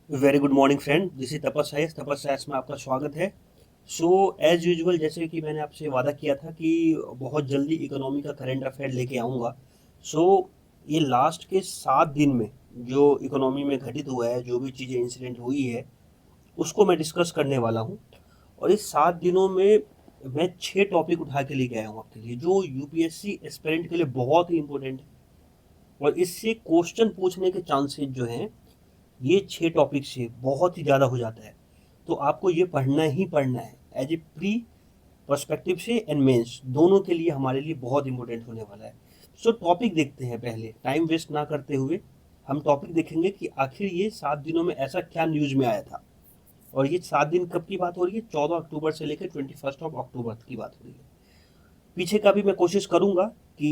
Very good morning friend, this is तपस्या में आपका स्वागत है। सो एज यूजुअल, जैसे कि मैंने आपसे वादा किया था कि बहुत जल्दी इकोनॉमी का करंट अफेयर लेके आऊँगा। सो ये लास्ट के 7 दिन में जो इकोनॉमी में घटित हुआ है, जो भी चीज़ें इंसिडेंट हुई है, उसको मैं डिस्कस करने वाला हूँ। और इस 7 दिनों में मैं 6 टॉपिक उठा के लेके आया हूँ आपके लिए, जो यूपीएससी एस्पिरेंट के लिए बहुत ही इंपॉर्टेंट है। और इससे क्वेश्चन पूछने के चांसेस जो हैं, ये 6 टॉपिक से बहुत ही ज़्यादा हो जाता है। तो आपको ये पढ़ना ही पढ़ना है, एज ए प्री पर्सपेक्टिव से एंड मेंस दोनों के लिए हमारे लिए बहुत इंपॉर्टेंट होने वाला है। सो टॉपिक देखते हैं, पहले टाइम वेस्ट ना करते हुए हम टॉपिक देखेंगे कि आखिर ये 7 दिनों में ऐसा क्या न्यूज़ में आया था। और ये 7 दिन कब की बात हो रही है? 14 अक्टूबर से लेकर 21 अक्टूबर की बात हो रही है। पीछे का भी मैं कोशिश करूंगा कि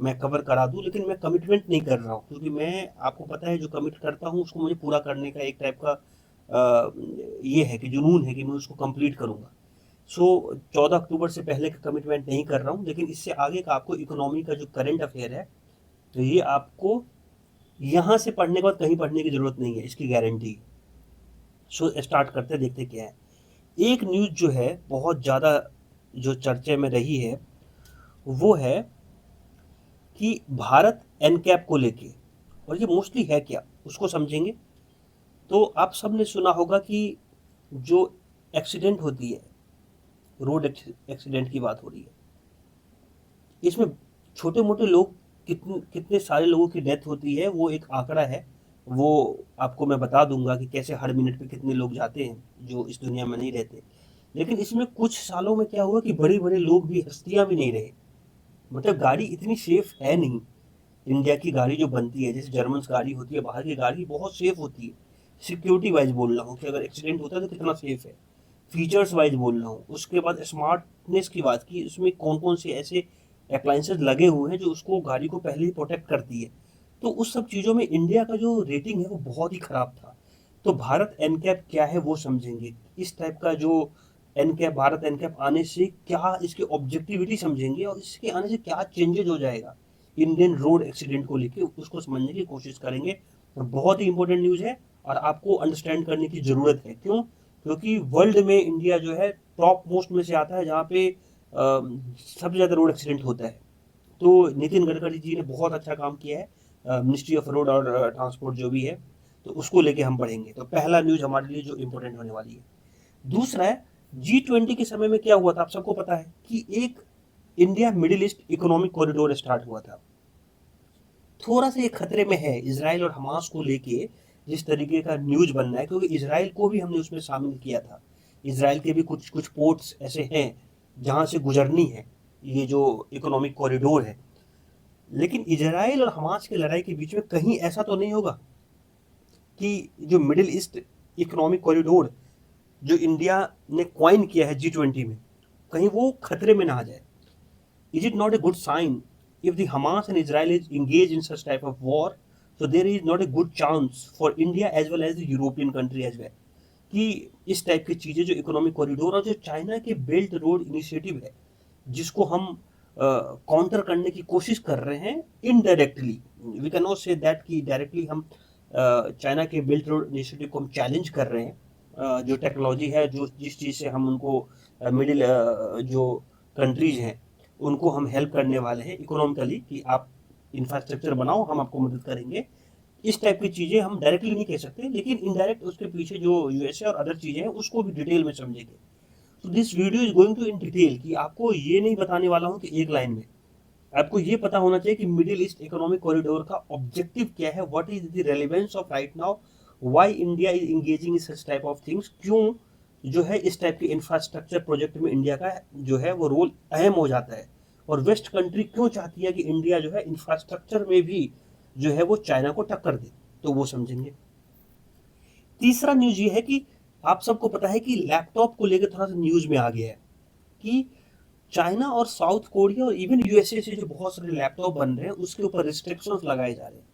मैं कवर करा दूं, लेकिन मैं कमिटमेंट नहीं कर रहा हूं, क्योंकि मैं, आपको पता है, जो कमिट करता हूं उसको मुझे पूरा करने का एक टाइप का ये है कि जुनून है कि मैं उसको कंप्लीट करूंगा। सो 14 अक्टूबर से पहले का कमिटमेंट नहीं कर रहा हूं, लेकिन इससे आगे का आपको इकोनॉमी का जो करंट अफेयर है, तो ये आपको यहाँ से पढ़ने के बाद कहीं पढ़ने की जरूरत नहीं है, इसकी गारंटी। सो स्टार्ट करते, देखते क्या है। एक न्यूज जो है बहुत ज़्यादा जो चर्चे में रही है, वो है कि भारत एनकैप को लेके, और ये मोस्टली है क्या उसको समझेंगे। तो आप सब ने सुना होगा कि जो एक्सीडेंट होती है, रोड एक्सीडेंट की बात हो रही है, इसमें छोटे मोटे लोग, कितने कितने सारे लोगों की डेथ होती है, वो एक आंकड़ा है। वो आपको मैं बता दूंगा कि कैसे हर मिनट पे कितने लोग जाते हैं जो इस दुनिया में नहीं रहते। लेकिन इसमें कुछ सालों में क्या हुआ कि बड़े बड़े लोग भी, हस्तियां भी नहीं रहे। मतलब गाड़ी इतनी सेफ है नहीं। इंडिया की गाड़ी जो बनती है, जैसे जर्मन गाड़ी होती है, बाहर की गाड़ी बहुत सेफ होती है। सिक्योरिटी वाइज बोल रहा हूँ कि अगर एक्सीडेंट होता है तो कितना सेफ है। फीचर्स वाइज बोल रहा हूँ। उसके बाद स्मार्टनेस की बात की, उसमें कौन कौन से ऐसे अप्लायंसेज लगे हुए हैं जो उसको, गाड़ी को पहले ही प्रोटेक्ट करती है। तो उस सब चीज़ों में इंडिया का जो रेटिंग है वो बहुत ही खराब था। तो भारत एनकैप क्या है वो समझेंगे। इस टाइप का जो एनकैप, भारत एनकैप आने से क्या इसकी ऑब्जेक्टिविटी समझेंगे, और इसके आने से क्या चेंजेज हो जाएगा इंडियन रोड एक्सीडेंट को लेके, उसको समझने की कोशिश करेंगे। और बहुत ही इंपॉर्टेंट न्यूज़ है, और आपको अंडरस्टैंड करने की ज़रूरत है। क्यों? क्योंकि वर्ल्ड में इंडिया जो है टॉप मोस्ट में से आता है, जहाँ पे सबसे ज़्यादा रोड एक्सीडेंट होता है। तो नितिन गडकरी जी ने बहुत अच्छा काम किया है, मिनिस्ट्री ऑफ रोड और ट्रांसपोर्ट जो भी है, तो उसको लेके हम पढ़ेंगे। तो पहला न्यूज हमारे लिए जो इम्पोर्टेंट होने वाली है। दूसरा है, G20 के समय में क्या हुआ था, आप सबको पता है कि एक India middle east economic corridor start हुआ था। थोड़ा सा ये खतरे में है इसराइल और हमास को लेके, जिस तरीके का न्यूज बन रहा है, क्योंकि इसराइल को भी हमने उसमें शामिल किया था। इसराइल के भी कुछ कुछ पोर्ट्स ऐसे हैं जहां से गुजरनी है ये जो इकोनॉमिक कॉरिडोर है। लेकिन इसराइल और हमास की लड़ाई के बीच में कहीं ऐसा तो नहीं होगा कि जो मिडिल ईस्ट इकोनॉमिक कॉरिडोर जो इंडिया ने क्वाइन किया है G20 में, कहीं वो खतरे में ना आ जाए। Is it not a good sign if the Hamas and Israel is engaged in such type of war? So there is not a good chance for India as well as the European country as well कि इस type की चीज़ें, जो economic corridor और जो China के belt road initiative है, जिसको हम काउंटर करने की कोशिश कर रहे हैं indirectly. We can not say that कि डायरेक्टली हम चाइना के बेल्ट रोड इनिशिएटिव को हम चैलेंज कर रहे हैं। जो टेक्नोलॉजी है, जो जिस चीज़ से हम उनको मिडिल जो कंट्रीज हैं उनको हम हेल्प करने वाले हैं इकोनॉमिकली, कि आप इंफ्रास्ट्रक्चर बनाओ, हम आपको मदद करेंगे। इस टाइप की चीज़ें हम डायरेक्टली नहीं कह सकते, लेकिन इनडायरेक्ट उसके पीछे जो यूएसए और अदर चीज़ें हैं उसको भी डिटेल में समझेंगे। तो this video is going to in detail, कि आपको ये नहीं बताने वाला हूँ कि एक लाइन में। आपको ये पता होना चाहिए कि मिडिल ईस्ट इकोनॉमिक कॉरिडोर का ऑब्जेक्टिव क्या है, what is the relevance of right now, why India is engaging in such type of things, क्यों जो है इस टाइप के इंफ्रास्ट्रक्चर प्रोजेक्ट में इंडिया का जो है वो रोल अहम हो जाता है। और वेस्ट कंट्री क्यों चाहती है कि इंडिया जो है इंफ्रास्ट्रक्चर में भी जो है वो चाइना को टक्कर दे, तो वो समझेंगे। तीसरा न्यूज ये है कि आप सबको पता है कि लैपटॉप को लेकर थोड़ा सा न्यूज में आ गया है कि चाइना और साउथ कोरिया और इवन यूएसए से जो बहुत सारे लैपटॉप बन रहे हैं, उसके ऊपर रिस्ट्रिक्शंस लगाए जा रहे हैं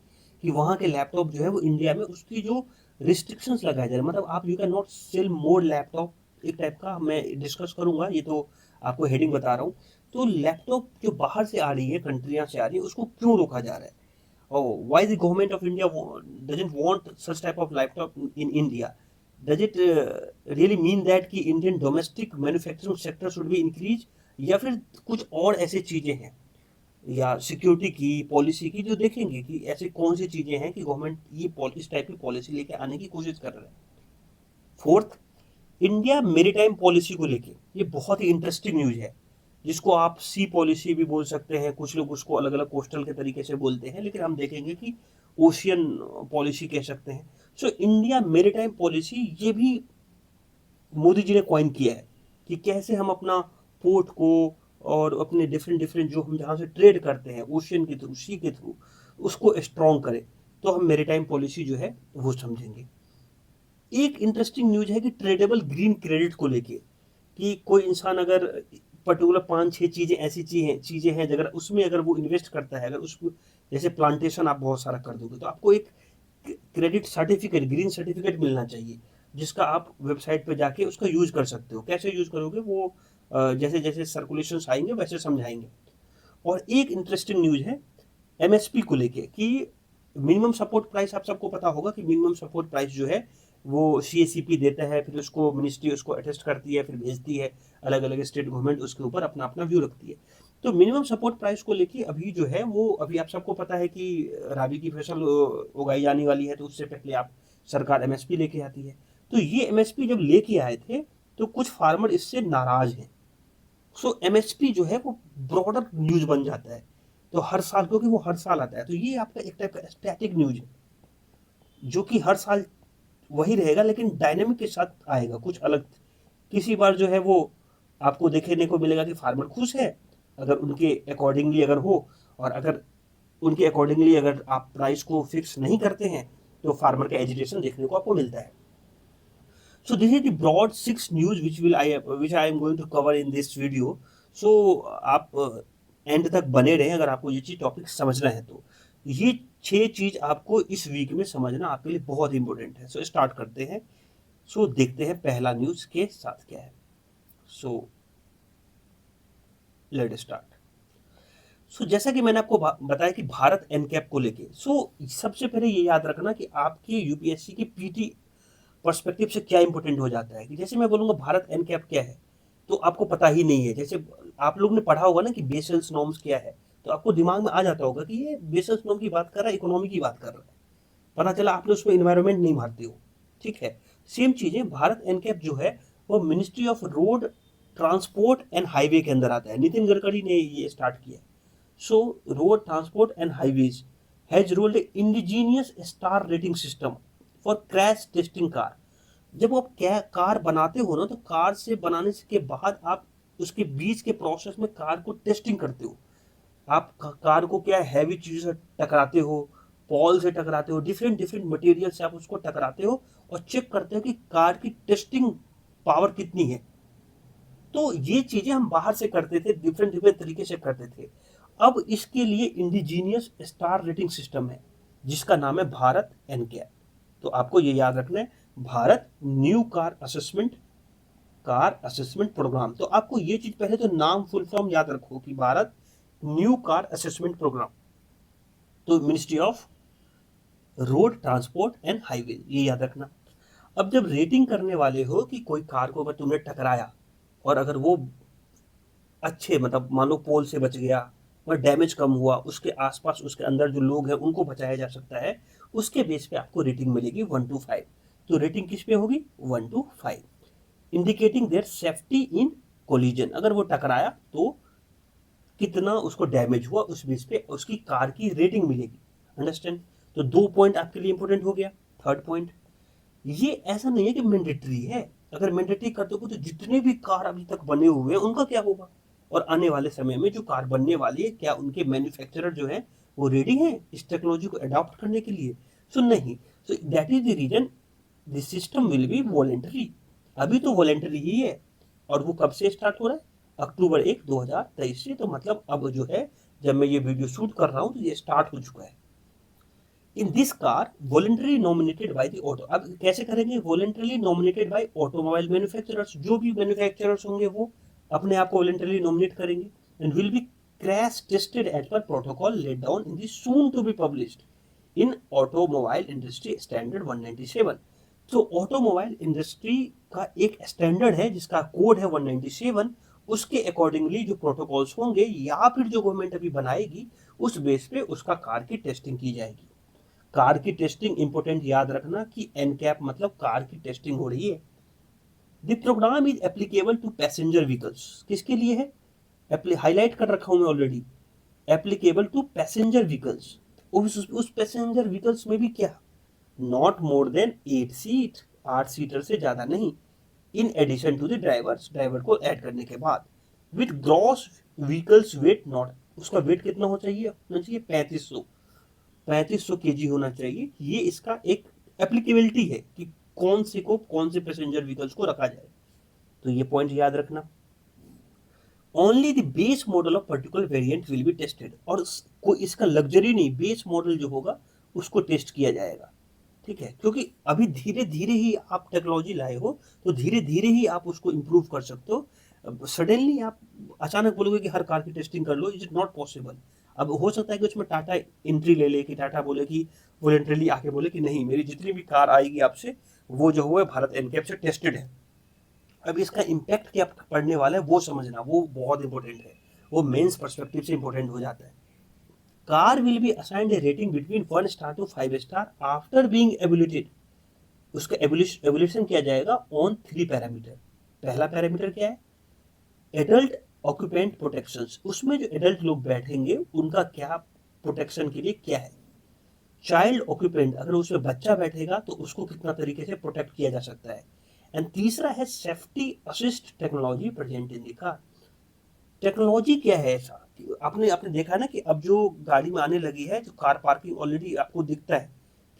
कि वहाँ के लैपटॉप जो है वो इंडिया में, उसकी जो रिस्ट्रिक्शंस लगाए जा रहे हैं, मतलब आप you can not sell more laptop, एक टाइप का मैं डिस्कस करूंगा, ये तो आपको हेडिंग बता रहा हूँ। तो लैपटॉप जो बाहर से आ रही है, कंट्रियाँ से आ रही है, उसको क्यों रोका जा रहा है? why the government of India doesn't want such type of laptop in India? Does it really mean that कि Indian domestic manufacturing sector should be increased, या फिर कुछ और ऐसी चीजें हैं या सिक्योरिटी की पॉलिसी की जो देखेंगे कि ऐसे कौन सी चीजें हैं कि गवर्नमेंट ये इस टाइप की पॉलिसी लेके आने की कोशिश कर रहा है। फोर्थ, इंडिया मेरीटाइम पॉलिसी को लेके ये बहुत ही इंटरेस्टिंग न्यूज है, जिसको आप सी पॉलिसी भी बोल सकते हैं, कुछ लोग उसको अलग अलग कोस्टल के तरीके से बोलते हैं, लेकिन हम देखेंगे कि ओशियन पॉलिसी कह सकते हैं। सो इंडिया मेरीटाइम पॉलिसी ये भी मोदी जी ने कॉइन किया है कि कैसे हम अपना पोर्ट को और अपने डिफरेंट डिफरेंट जो हम जहाँ से ट्रेड करते हैं ओशियन के थ्रू, सी के थ्रू, उसको स्ट्रॉन्ग करें। तो हम मेरीटाइम पॉलिसी जो है वो समझेंगे। एक इंटरेस्टिंग न्यूज है कि ट्रेडेबल ग्रीन क्रेडिट को लेके कि कोई इंसान अगर पर्टिकुलर 5-6 चीजें ऐसी चीजें हैं अगर उसमें अगर वो इन्वेस्ट करता है, अगर उसको जैसे प्लांटेशन आप बहुत सारा कर दोगे तो आपको एक क्रेडिट सर्टिफिकेट, ग्रीन सर्टिफिकेट मिलना चाहिए, जिसका आप वेबसाइट पे जाके उसका यूज कर सकते हो। कैसे यूज करोगे वो जैसे जैसे सर्कुलेशन आएंगे वैसे समझाएंगे। और एक इंटरेस्टिंग न्यूज है एमएसपी को लेके कि मिनिमम सपोर्ट प्राइस, आप सबको पता होगा कि मिनिमम सपोर्ट प्राइस जो है वो सीएसीपी देता है, फिर उसको मिनिस्ट्री उसको अटेस्ट करती है, फिर भेजती है, अलग अलग स्टेट गवर्नमेंट उसके ऊपर अपना अपना व्यू रखती है। तो मिनिमम सपोर्ट प्राइस को लेके अभी जो है वो अभी आप सबको पता है कि राबी की फसल उगाई जाने वाली है, तो उससे पहले आप सरकार एमएसपी लेके आती है। तो ये एमएसपी जब लेके आए थे तो कुछ फार्मर इससे नाराज हैं। सो एमएसपी जो है वो ब्रॉडर न्यूज बन जाता है, तो हर साल, क्योंकि वो हर साल आता है, तो ये आपका एक टाइप का स्टैटिक न्यूज है जो कि हर साल वही रहेगा लेकिन डायनेमिक के साथ आएगा, कुछ अलग। किसी बार जो है वो आपको देखने को मिलेगा कि फार्मर खुश है अगर उनके अकॉर्डिंगली अगर हो, और अगर उनके अकॉर्डिंगली अगर आप प्राइस को फिक्स नहीं करते हैं तो फार्मर का एजिटेशन देखने को आपको मिलता है। So this is the broad 6 news which I am going to cover in this video. So आप एंड तक बने रहें अगर आपको ये चीज टॉपिक समझना है तो। ये 6 चीज आपको इस वीक में समझना आपके लिए बहुत इंपॉर्टेंट है। सो स्टार्ट करते हैं। सो देखते हैं पहला न्यूज के साथ क्या है। So let start. सो जैसा कि मैंने आपको बताया कि भारत एनकैप को लेके, सो सबसे पहले ये याद रखना कि आपके यूपीएससी की पीटी पर्सपेक्टिव से क्या इंपॉर्टेंट हो जाता है कि जैसे मैं बोलूंगा भारत एनकैप क्या है तो आपको पता ही नहीं है। जैसे आप लोग ने पढ़ा होगा ना कि बेसल्स नॉर्म्स क्या है, तो आपको दिमाग में आ जाता होगा कि ये बेसल्स नॉर्म की बात कर रहा है, इकोनॉमी की बात कर रहा है। पता चला आपने उसमें इन्वायरमेंट नहीं मारते हो। ठीक है, सेम चीजें भारत एनकैप जो है वो ministry of road transport and highway के अंदर आता है। नितिन गडकरी ने ये स्टार्ट किया। So road transport and highways has rolled indigenous star rating system for crash testing car. जब आप कार बनाते हो ना तो कार से बनाने के बाद आप उसके बीच के प्रोसेस में कार को टेस्टिंग करते हो। आप कार को क्या हैवी चीजों से टकराते हो, पॉल से टकराते हो, डिफरेंट डिफरेंट मटेरियल से आप उसको टकराते हो और चेक करते हो कि कार की टेस्टिंग पावर कितनी है। तो ये चीजें हम बाहर से करते थे, डिफरेंट डिफरेंट तरीके से करते थे। अब इसके लिए इंडिजीनियस स्टार रेटिंग सिस्टम है जिसका नाम है भारत एनकैप। तो आपको ये याद रखना है, Bharat new car assessment programme. तो आपको ये चीज पहले तो नाम फुल फॉर्म याद रखो कि Bharat new car assessment programme, तो ministry of road transport and highway, ये याद रखना। अब जब रेटिंग करने वाले हो कि कोई कार को अगर तुमने टकराया और अगर वो अच्छे मतलब मान लो पोल से बच गया और डैमेज कम हुआ, उसके आसपास उसके अंदर जो लोग हैं उनको बचाया जा सकता है, उसके बेस पे आपको रेटिंग मिलेगी 1 to 5। तो रेटिंग किस पे होगी? 1 to 5, indicating their safety in collision. अगर वो टकराया तो कितना उसको डैमेज हुआ उस बेस पे उसकी कार की रेटिंग मिलेगी। अंडरस्टैंड? तो 2 पॉइंट आपके लिए इंपॉर्टेंट हो गया। थर्ड पॉइंट, ये ऐसा नहीं है कि मैंडेटरी है। अगर मैंडेटरी कर दोगे तो जितने भी कार अभी तक बने हुए हैं उनका क्या होगा, और आने वाले समय में जो कार बनने वाली है क्या उनके मैन्युफैक्चरर जो है वो रेडी है इस टेक्नोलॉजी को अडॉप्ट करने के लिए? सो नहीं। So that is the reason this system will be voluntary. अभी तो वॉलेंटरी ही है। और वो कब से स्टार्ट हो रहा है? अक्टूबर 1, 2023 से। तो मतलब अब जो है जब मैं ये वीडियो शूट कर रहा हूँ तो ये स्टार्ट हो चुका है। In this car voluntary nominated by the auto. अब कैसे करेंगे? Voluntarily nominated by automobile manufacturers. जो भी मैन्युफैक्चरर्स होंगे वो अपने आप को वॉलेंटरली नॉमिनेट करेंगे and will be crash tested as per protocol laid down in the soon to be published in Automobile Industry Standard 197। तो ऑटोमोबाइल इंडस्ट्री का एक स्टैंडर्ड है जिसका कोड है 197, उसके अकॉर्डिंगली जो प्रोटोकॉल्स होंगे या फिर जो गवर्नमेंट अभी बनाएगी उस बेस पे उसका कार की टेस्टिंग की जाएगी। कार की टेस्टिंग इंपोर्टेंट याद रखना कि एनकैप मतलब कार की टेस्टिंग हो रही है। The programme is applicable to passenger vehicles, किसके लिए है, हाईलाइट कर रखा हूं मैं already, applicable to passenger vehicles. उस पैसेंजर व्हीकल्स में भी क्या, not more than 8 seat, 8 seater से ज्यादा नहीं, in addition to the driver को ऐड करने के बाद, with gross vehicles weight not, उसका वेट कितना होना चाहिए 3500 केजी होना चाहिए। ये इसका एक एप्लीकेबिलिटी है कि कौन से पैसेंजर व्हीकल्स को रखा जाए, तो ये पॉइंट याद रखना। Only the base model of particular variant will be tested, और कोई इसका लग्जरी नहीं, बेस मॉडल जो होगा उसको टेस्ट किया जाएगा, ठीक है, क्योंकि अभी धीरे धीरे ही आप टेक्नोलॉजी लाए हो तो धीरे धीरे ही आप उसको इम्प्रूव कर सकते हो। सडनली आप अचानक बोलोगे कि हर कार की टेस्टिंग कर लो, इट इज नॉट पॉसिबल। अब हो सकता है कि उसमें टाटा एंट्री ले ले, कि टाटा बोले कि वॉलंटरली आके बोले कि नहीं, मेरी जितनी भी कार आएगी आपसे वो जो है भारत एनकैप से टेस्टेड है। अब इसका इम्पैक्ट क्या पड़ने वाला है वो समझना, वो बहुत इंपॉर्टेंट है, वो मेंस पर्सपेक्टिव से इंपॉर्टेंट हो जाता है। Car will be assigned a rating between 1 star to 5 star after being evaluated. उसका एवल्यूशन किया जाएगा ऑन 3 पैरामीटर। पहला पैरामीटर क्या है, एडल्ट ऑक्यूपेंट प्रोटेक्शन, उसमें जो एडल्ट लोग बैठेंगे उनका क्या प्रोटेक्शन के लिए क्या है। चाइल्ड ऑक्यूपेंट, अगर उसमें बच्चा बैठेगा तो उसको कितना तरीके से प्रोटेक्ट किया जा सकता है। एंड तीसरा है safety assist technology present in the car. Technology क्या है ऐसा, आपने देखा ना कि अब जो गाड़ी में आने लगी है, जो कार पार्किंग ऑलरेडी आपको दिखता है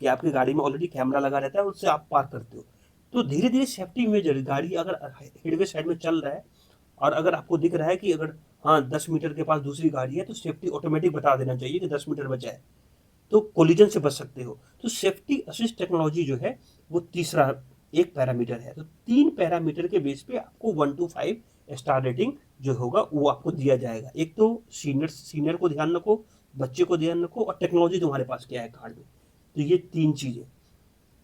कि आपकी गाड़ी में ऑलरेडी कैमरा लगा रहता है, उससे आप पार्क करते हो, तो धीरे धीरे सेफ्टी मेजर, गाड़ी अगर हेडवे साइड में चल रहा है और अगर आपको दिख रहा है कि अगर हाँ 10 मीटर के पास दूसरी गाड़ी है तो सेफ्टी ऑटोमेटिक बता देना चाहिए कि 10 मीटर बचा है, तो कोलिजन से बच सकते हो। तो सेफ्टी असिस्ट टेक्नोलॉजी जो है वो तीसरा एक पैरामीटर है। तो 3 पैरामीटर के बेस पे आपको 1 to 5 स्टार रेटिंग जो होगा वो आपको दिया जाएगा। एक तो सीनियर को ध्यान रखो, बच्चे को ध्यान रखो, और टेक्नोलॉजी तुम्हारे पास क्या है कार में, तो ये 3 चीजें।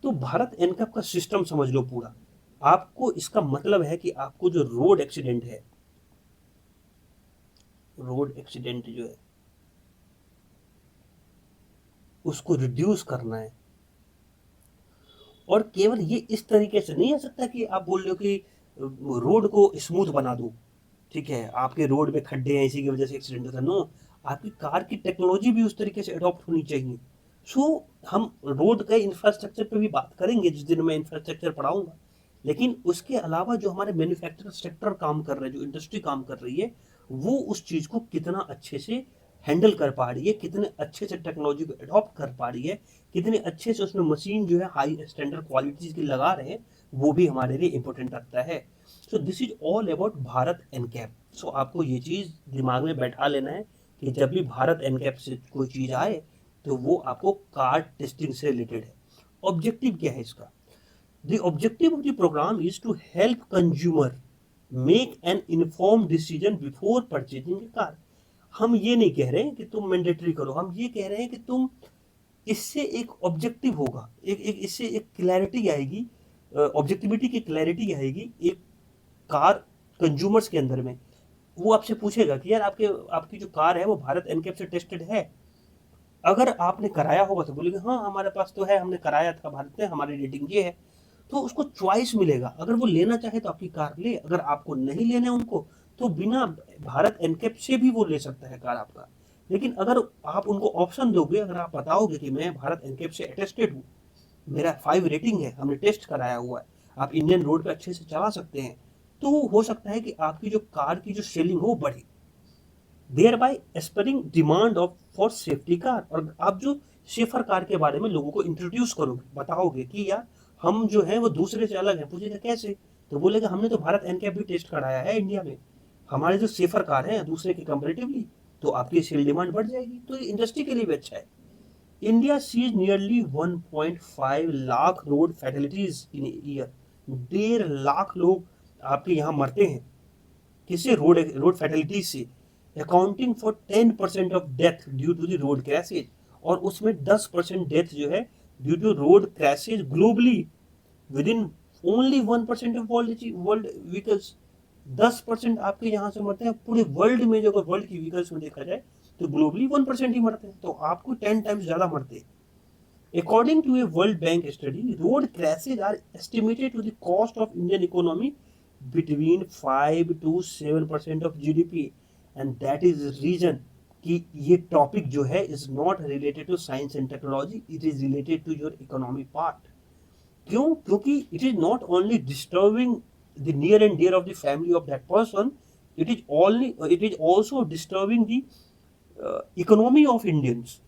तो भारत एनकैप का सिस्टम समझ लो पूरा। आपको इसका मतलब है कि आपको जो रोड एक्सीडेंट है, रोड एक्सीडेंट जो है उसको रिड्यूस करना है। और केवल ये इस तरीके से नहीं आ सकता कि आप बोल रहे हो कि रोड को स्मूथ बना दो, ठीक है, आपके रोड में खड्डे हैं इसी की वजह से एक्सीडेंट होता है। नो, आपकी कार की टेक्नोलॉजी भी उस तरीके से अडॉप्ट होनी चाहिए। सो हम रोड के इंफ्रास्ट्रक्चर पे भी बात करेंगे जिस दिन मैं इंफ्रास्ट्रक्चर पढ़ाऊंगा, लेकिन उसके अलावा जो हमारे मैन्युफैक्चर सेक्टर काम कर रहे हैं, जो इंडस्ट्री काम कर रही है, वो उस चीज को कितना अच्छे से हैंडल कर पा रही है, कितने अच्छे से टेक्नोलॉजी को अडॉप्ट कर पा रही है, कितने अच्छे से उसमें मशीन जो है हाई स्टैंडर्ड क्वालिटी की लगा रहे हैं, वो भी हमारे लिए इंपॉर्टेंट रखता है। So this is all about Bharat NCAP. So आपको ये चीज दिमाग में बैठा लेना है कि जब भी भारत एनकैप से कोई चीज आए तो वो आपको कार टेस्टिंग से रिलेटेड है। ऑब्जेक्टिव क्या है इसका, the objective of the programme is to help consumer make an inform decision before purchasing a car. हम ये नहीं कह रहे हैं कि तुम मैंडेटरी करो, हम ये कह रहे हैं कि तुम, इससे एक ऑब्जेक्टिव होगा, एक इससे एक क्लैरिटी आएगी, ऑब्जेक्टिविटी की क्लैरिटी आएगी एक कार कंज्यूमर्स के अंदर में। वो आपसे पूछेगा कि यार आपकी जो कार है वो भारत एनकैप से टेस्टेड है। अगर आपने कराया होगा तो बोलेंगे हाँ हमारे पास तो है, हमने कराया था भारत में, हमारी रेटिंग ये है, तो उसको चॉइस मिलेगा। अगर वो लेना चाहे तो आपकी कार ले, अगर आपको नहीं लेना है उनको तो बिना भारत एनकैप से भी वो ले सकता है कार आपका। लेकिन अगर आप उनको ऑप्शन दोगे, अगर आप बताओगे कि मैं भारत एनकैप से अटेस्टेड हूँ, मेरा 5 रेटिंग है, हमने टेस्ट कराया हुआ है, आप इंडियन रोड पे अच्छे से चला सकते हैं, तो हो सकता है कि आपकी जो कार की जो सेलिंग हो बढ़े, thereby spurring demand of for safety car. और आप जो सेफर कार के बारे में लोगों को इंट्रोड्यूस करोगे, बताओगे कि यार हम जो है वो दूसरे से अलग है। पूछेगा कैसे, तो बोलेगा हमने तो भारत एनकैप भी टेस्ट कराया है इंडिया में, हमारे जो सेफर कार है दूसरे के कंपेरेटिवली, तो आपकी सेल डिमांड बढ़ जाएगी, तो ये इंडस्ट्री के लिए भी अच्छा है। India sees nearly 1.5 lakh road fatalities in year. 1.5 lakh लोग आपके यहाँ मरते हैं किससे, रोड फैटेलिटीज से। Accounting for 10% of death due to the road crashes, और उसमें 10% डेथ जो है due to road crashes globally within only 1% of world vehicles. 10% आपके यहाँ से मरते हैं, पूरे वर्ल्ड में जो अगर वर्ल्ड की व्हीकल्स में देखा जाए तो ग्लोबली 1% ही मरते हैं, तो आपको 10 टाइम्स ज्यादा मरते हैं। According to a World Bank study, road crashes are estimated to the cost of Indian economy between 5 to 7% of GDP, and that is the reason कि ये टॉपिक जो है is not related to science and technology, it is related to your economy part। क्यों? क्योंकि it is not only disturbing the near and dear of the family of that person, it is also disturbing the economy of Indians।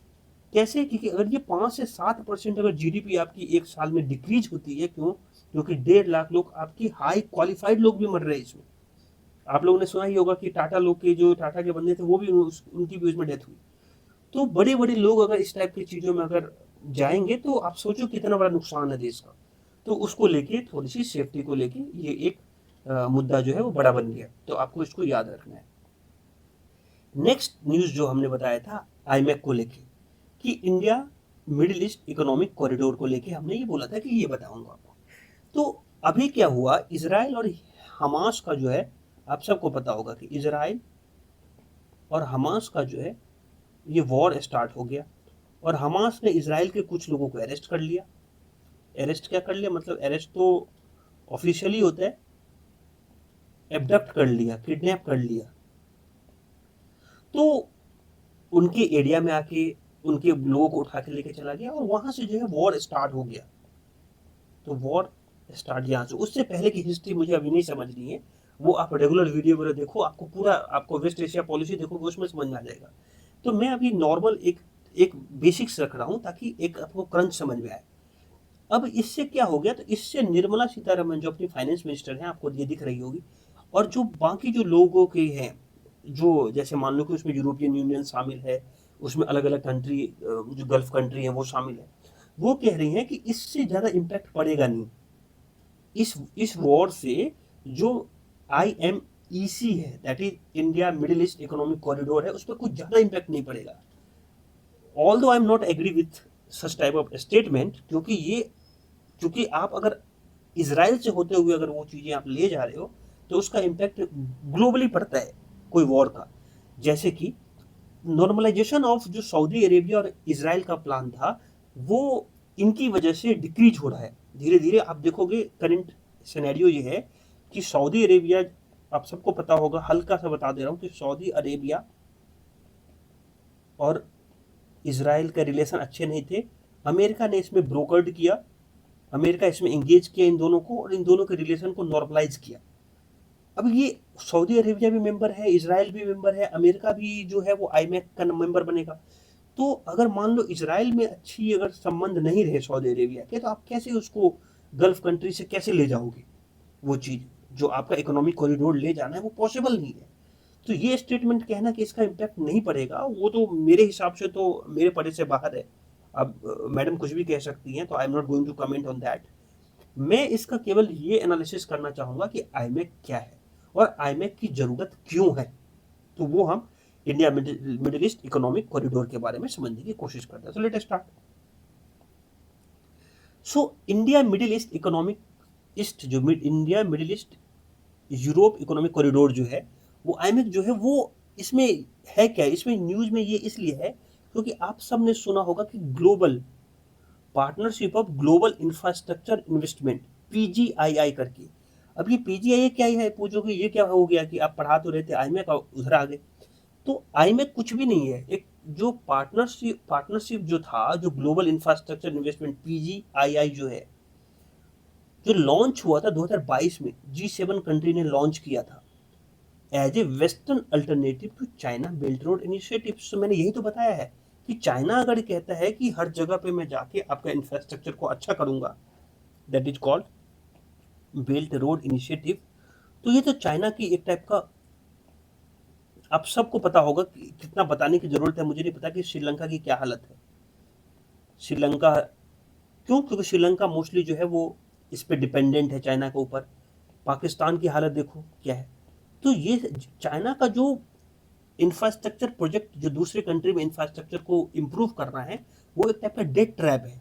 कैसे? क्योंकि अगर ये 5 से 7% अगर GDP आपकी एक साल में डिक्रीज होती है, क्यों? क्योंकि 1.5 लाख लोग आपकी हाई क्वालिफाइड लोग भी मर रहे हैं इसमें। आप लोगों ने सुना ही होगा कि टाटा लोग के जो टाटा के बंदे थे वो भी उनकी भी उसमें डेथ हुई। तो बड़े बड़े लोग अगर इस टाइप की चीजों में अगर जाएंगे तो आप सोचो कितना बड़ा नुकसान है देश का। तो उसको लेके थोड़ी सी सेफ्टी को लेके ये एक मुद्दा जो है वो बड़ा बन गया, तो आपको इसको याद रखना है। नेक्स्ट न्यूज जो हमने बताया था आईमैक को लेके कि India middle east economic corridor को लेके हमने ये बोला था कि ये बताऊंगा आपको। तो अभी क्या हुआ, इजराइल और हमास का जो है, आप सबको पता होगा कि इजराइल और हमास का जो है ये वॉर स्टार्ट हो गया, और हमास ने इजराइल के कुछ लोगों को अरेस्ट कर लिया। अरेस्ट क्या कर लिया, मतलब अरेस्ट तो ऑफिशियली होता है, एब्डक्ट कर लिया, किडनैप कर लिया। तो उनके एरिया में आके उनके लोगों को उठा के लेके चला गया, और वहां से जो है वॉर स्टार्ट हो गया। तो वॉर स्टार्ट यहाँ से, उससे पहले की हिस्ट्री मुझे अभी नहीं समझनी है, वो आप रेगुलर वीडियो वगैरह देखो, आपको पूरा आपको वेस्ट एशिया पॉलिसी देखोगे उसमें समझ में आ जाएगा। तो मैं अभी नॉर्मल एक बेसिक्स रख रहा हूँ ताकि एक आपको क्रंच समझ में आए। अब इससे क्या हो गया, तो इससे निर्मला सीतारमन जो अपनी फाइनेंस मिनिस्टर हैं, आपको ये दिख रही होगी, और जो बाकी जो लोगों के हैं, जो जैसे मान लो कि उसमें यूरोपियन यूनियन शामिल है, उसमें अलग अलग कंट्री जो गल्फ कंट्री है वो शामिल है, वो कह रही हैं कि इससे ज्यादा इम्पैक्ट पड़ेगा नहीं इस वॉर से। जो IMEC है, that is India middle east economic corridor है, उस पर कुछ ज्यादा इम्पैक्ट नहीं पड़ेगा। Although I am not agree with such type of statement, क्योंकि आप अगर इसराइल से होते हुए अगर वो चीजें आप ले जा रहे हो तो उसका इम्पैक्ट ग्लोबली पड़ता है कोई वॉर का। जैसे कि नॉर्मलाइजेशन ऑफ जो सऊदी अरेबिया और इसराइल का प्लान था, वो इनकी वजह से डिक्रीज हो रहा है धीरे धीरे। आप देखोगे करंट सिनेरियो ये है कि सऊदी अरेबिया, आप सबको पता होगा, हल्का सा बता दे रहा हूँ कि सऊदी अरेबिया और इसराइल का रिलेशन अच्छे नहीं थे। अमेरिका ने इसमें ब्रोकर्ड किया, अमेरिका इसमें एंगेज किया इन दोनों को, और इन दोनों के रिलेशन को नॉर्मलाइज किया। अब ये सऊदी अरेबिया भी मेंबर है, इसराइल भी मेंबर है, अमेरिका भी जो है वो आईमैक का मेंबर बनेगा। तो अगर मान लो इसराइल में अच्छी अगर संबंध नहीं रहे सऊदी अरेबिया के, तो आप कैसे उसको गल्फ कंट्री से कैसे ले जाओगे? वो चीज जो आपका इकोनॉमिक कॉरिडोर ले जाना है वो पॉसिबल नहीं है। तो ये स्टेटमेंट कहना कि इसका इम्पैक्ट नहीं पड़ेगा, वो तो मेरे हिसाब से तो मेरे पड़े से बाहर है। अब मैडम कुछ भी कह सकती हैं, तो I am not going to comment on that. मैं इसका केवल ये एनालिसिस करना चाहूंगा कि आईमैक क्या है और आईमैक की जरूरत क्यों है। तो वो हम India middle east economic corridor के बारे में समझने की कोशिश करते हैं। So let us start. So India middle east economic east जो India middle East Europe economic corridor जो है, वो आईमैक जो है वो इसमें है क्या, इसमें न्यूज में ये इसलिए है क्योंकि आप सब ने सुना होगा कि global partnership of global infrastructure investment, PGII करके। अब ये PGII क्या है, पूछोगे ये क्या हो गया कि आप पढ़ा तो रहे थे आईमैक और उधर आ गए। तो आईमैक कुछ भी नहीं है, एक जो पार्टनरशिप जो था, जो ग्लोबल इंफ्रास्ट्रक्चर इन्वेस्टमेंट PGII जो है, जो लॉन्च हुआ था 2022 में, G7 कंट्री ने लॉन्च किया था as a western alternative to China belt road initiative. तो मैंने यही तो बताया है कि चाइना अगर कहता है कि हर जगह पे मैं जाके आपका इंफ्रास्ट्रक्चर को अच्छा करूंगा, that is called belt road initiative. तो ये तो चाइना की एक टाइप का, आप सबको पता होगा, कितना बताने की जरूरत है मुझे नहीं पता कि श्रीलंका की क्या हालत है। श्रीलंका क्यों? क्योंकि श्रीलंका मोस्टली जो है वो इस पे डिपेंडेंट है चाइना के ऊपर। पाकिस्तान की हालत देखो क्या है। तो ये चाइना का जो इंफ्रास्ट्रक्चर प्रोजेक्ट जो दूसरे कंट्री में इंफ्रास्ट्रक्चर को इम्प्रूव करना है, वो एक टाइप का डेट ट्रैप है।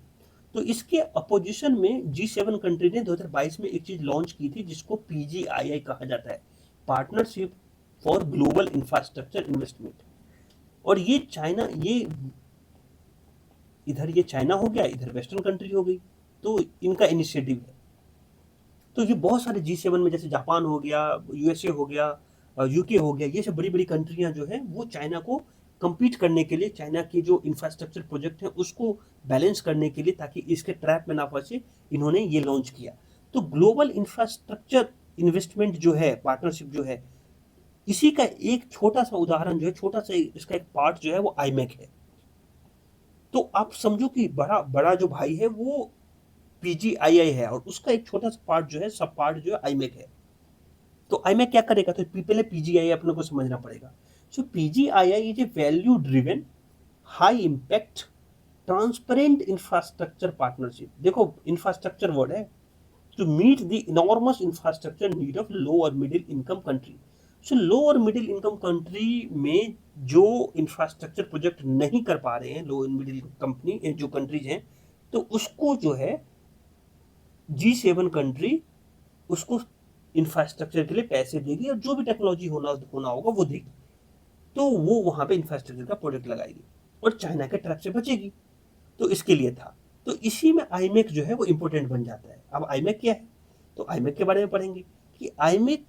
तो इसके अपोजिशन में G7 कंट्री ने 2022 में एक चीज लॉन्च की थी जिसको PGII कहा जाता है, partnership for global infrastructure investment. और ये चाइना, ये इधर ये चाइना हो गया, इधर वेस्टर्न कंट्री हो गई, तो इनका इनिशिएटिव है। तो ये बहुत सारे G7 में, जैसे जापान हो गया, USA हो गया, UK हो गया, ये सब बड़ी बड़ी कंट्रियां जो है वो चाइना को compete करने के लिए, चाइना की जो इंफ्रास्ट्रक्चर प्रोजेक्ट है उसको बैलेंस करने के लिए, ताकि इसके ट्रैप में ना फंसे, इन्होंने ये लॉन्च किया। तो ग्लोबल इंफ्रास्ट्रक्चर इन्वेस्टमेंट जो है, पार्टनरशिप जो है, इसी का एक छोटा सा उदाहरण जो है, छोटा सा इसका एक पार्ट जो है वो आईमेक है। तो आप समझो कि बड़ा बड़ा जो भाई है वो PGII है, और उसका एक छोटा सा पार्ट जो है, सब पार्ट जो है आईमेक है। तो आईमेक क्या करेगा, तो पहले PGII अपने को समझना पड़ेगा। So PGII is a value driven, high impact, transparent infrastructure partnership. देखो इंफ्रास्ट्रक्चर वर्ड है, to meet the enormous infrastructure need of low और middle income country. So low और मिडिल इनकम कंट्री में जो इंफ्रास्ट्रक्चर प्रोजेक्ट नहीं कर पा रहे हैं, लो और मिडिल कंपनी जो कंट्रीज हैं, तो उसको जो है G7 कंट्री उसको इंफ्रास्ट्रक्चर के लिए पैसे देगी, और जो भी टेक्नोलॉजी होना होगा वो देगी। तो वो वहां पे इंफ्रास्ट्रक्चर का प्रोजेक्ट लगाएगी और चाइना के ट्रैप से बचेगी। तो इसके लिए था, तो इसी में आईमेक जो है वो इंपॉर्टेंट बन जाता है। अब आईमेक क्या है, तो आईमेक के बारे में पढ़ेंगे कि IMEC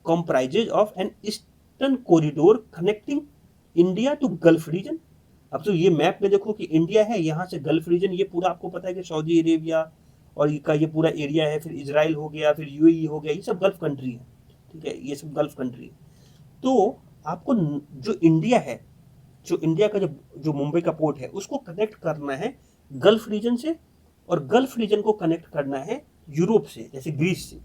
comprises of an eastern corridor connecting India to Gulf region. अब तो ये मैप में देखो कि इंडिया है, यहाँ से गल्फ रीजन, ये पूरा आपको पता है कि सऊदी अरेबिया और ये पूरा एरिया है, फिर इजराइल हो गया, फिर UAE हो गया, ये सब गल्फ कंट्री है, ठीक है, ये सब गल्फ कंट्री है। तो आपको जो इंडिया है, जो इंडिया का जो मुंबई का पोर्ट है, उसको कनेक्ट करना है गल्फ रीजन से, और गल्फ रीजन को कनेक्ट करना है यूरोप से, जैसे ग्रीस से।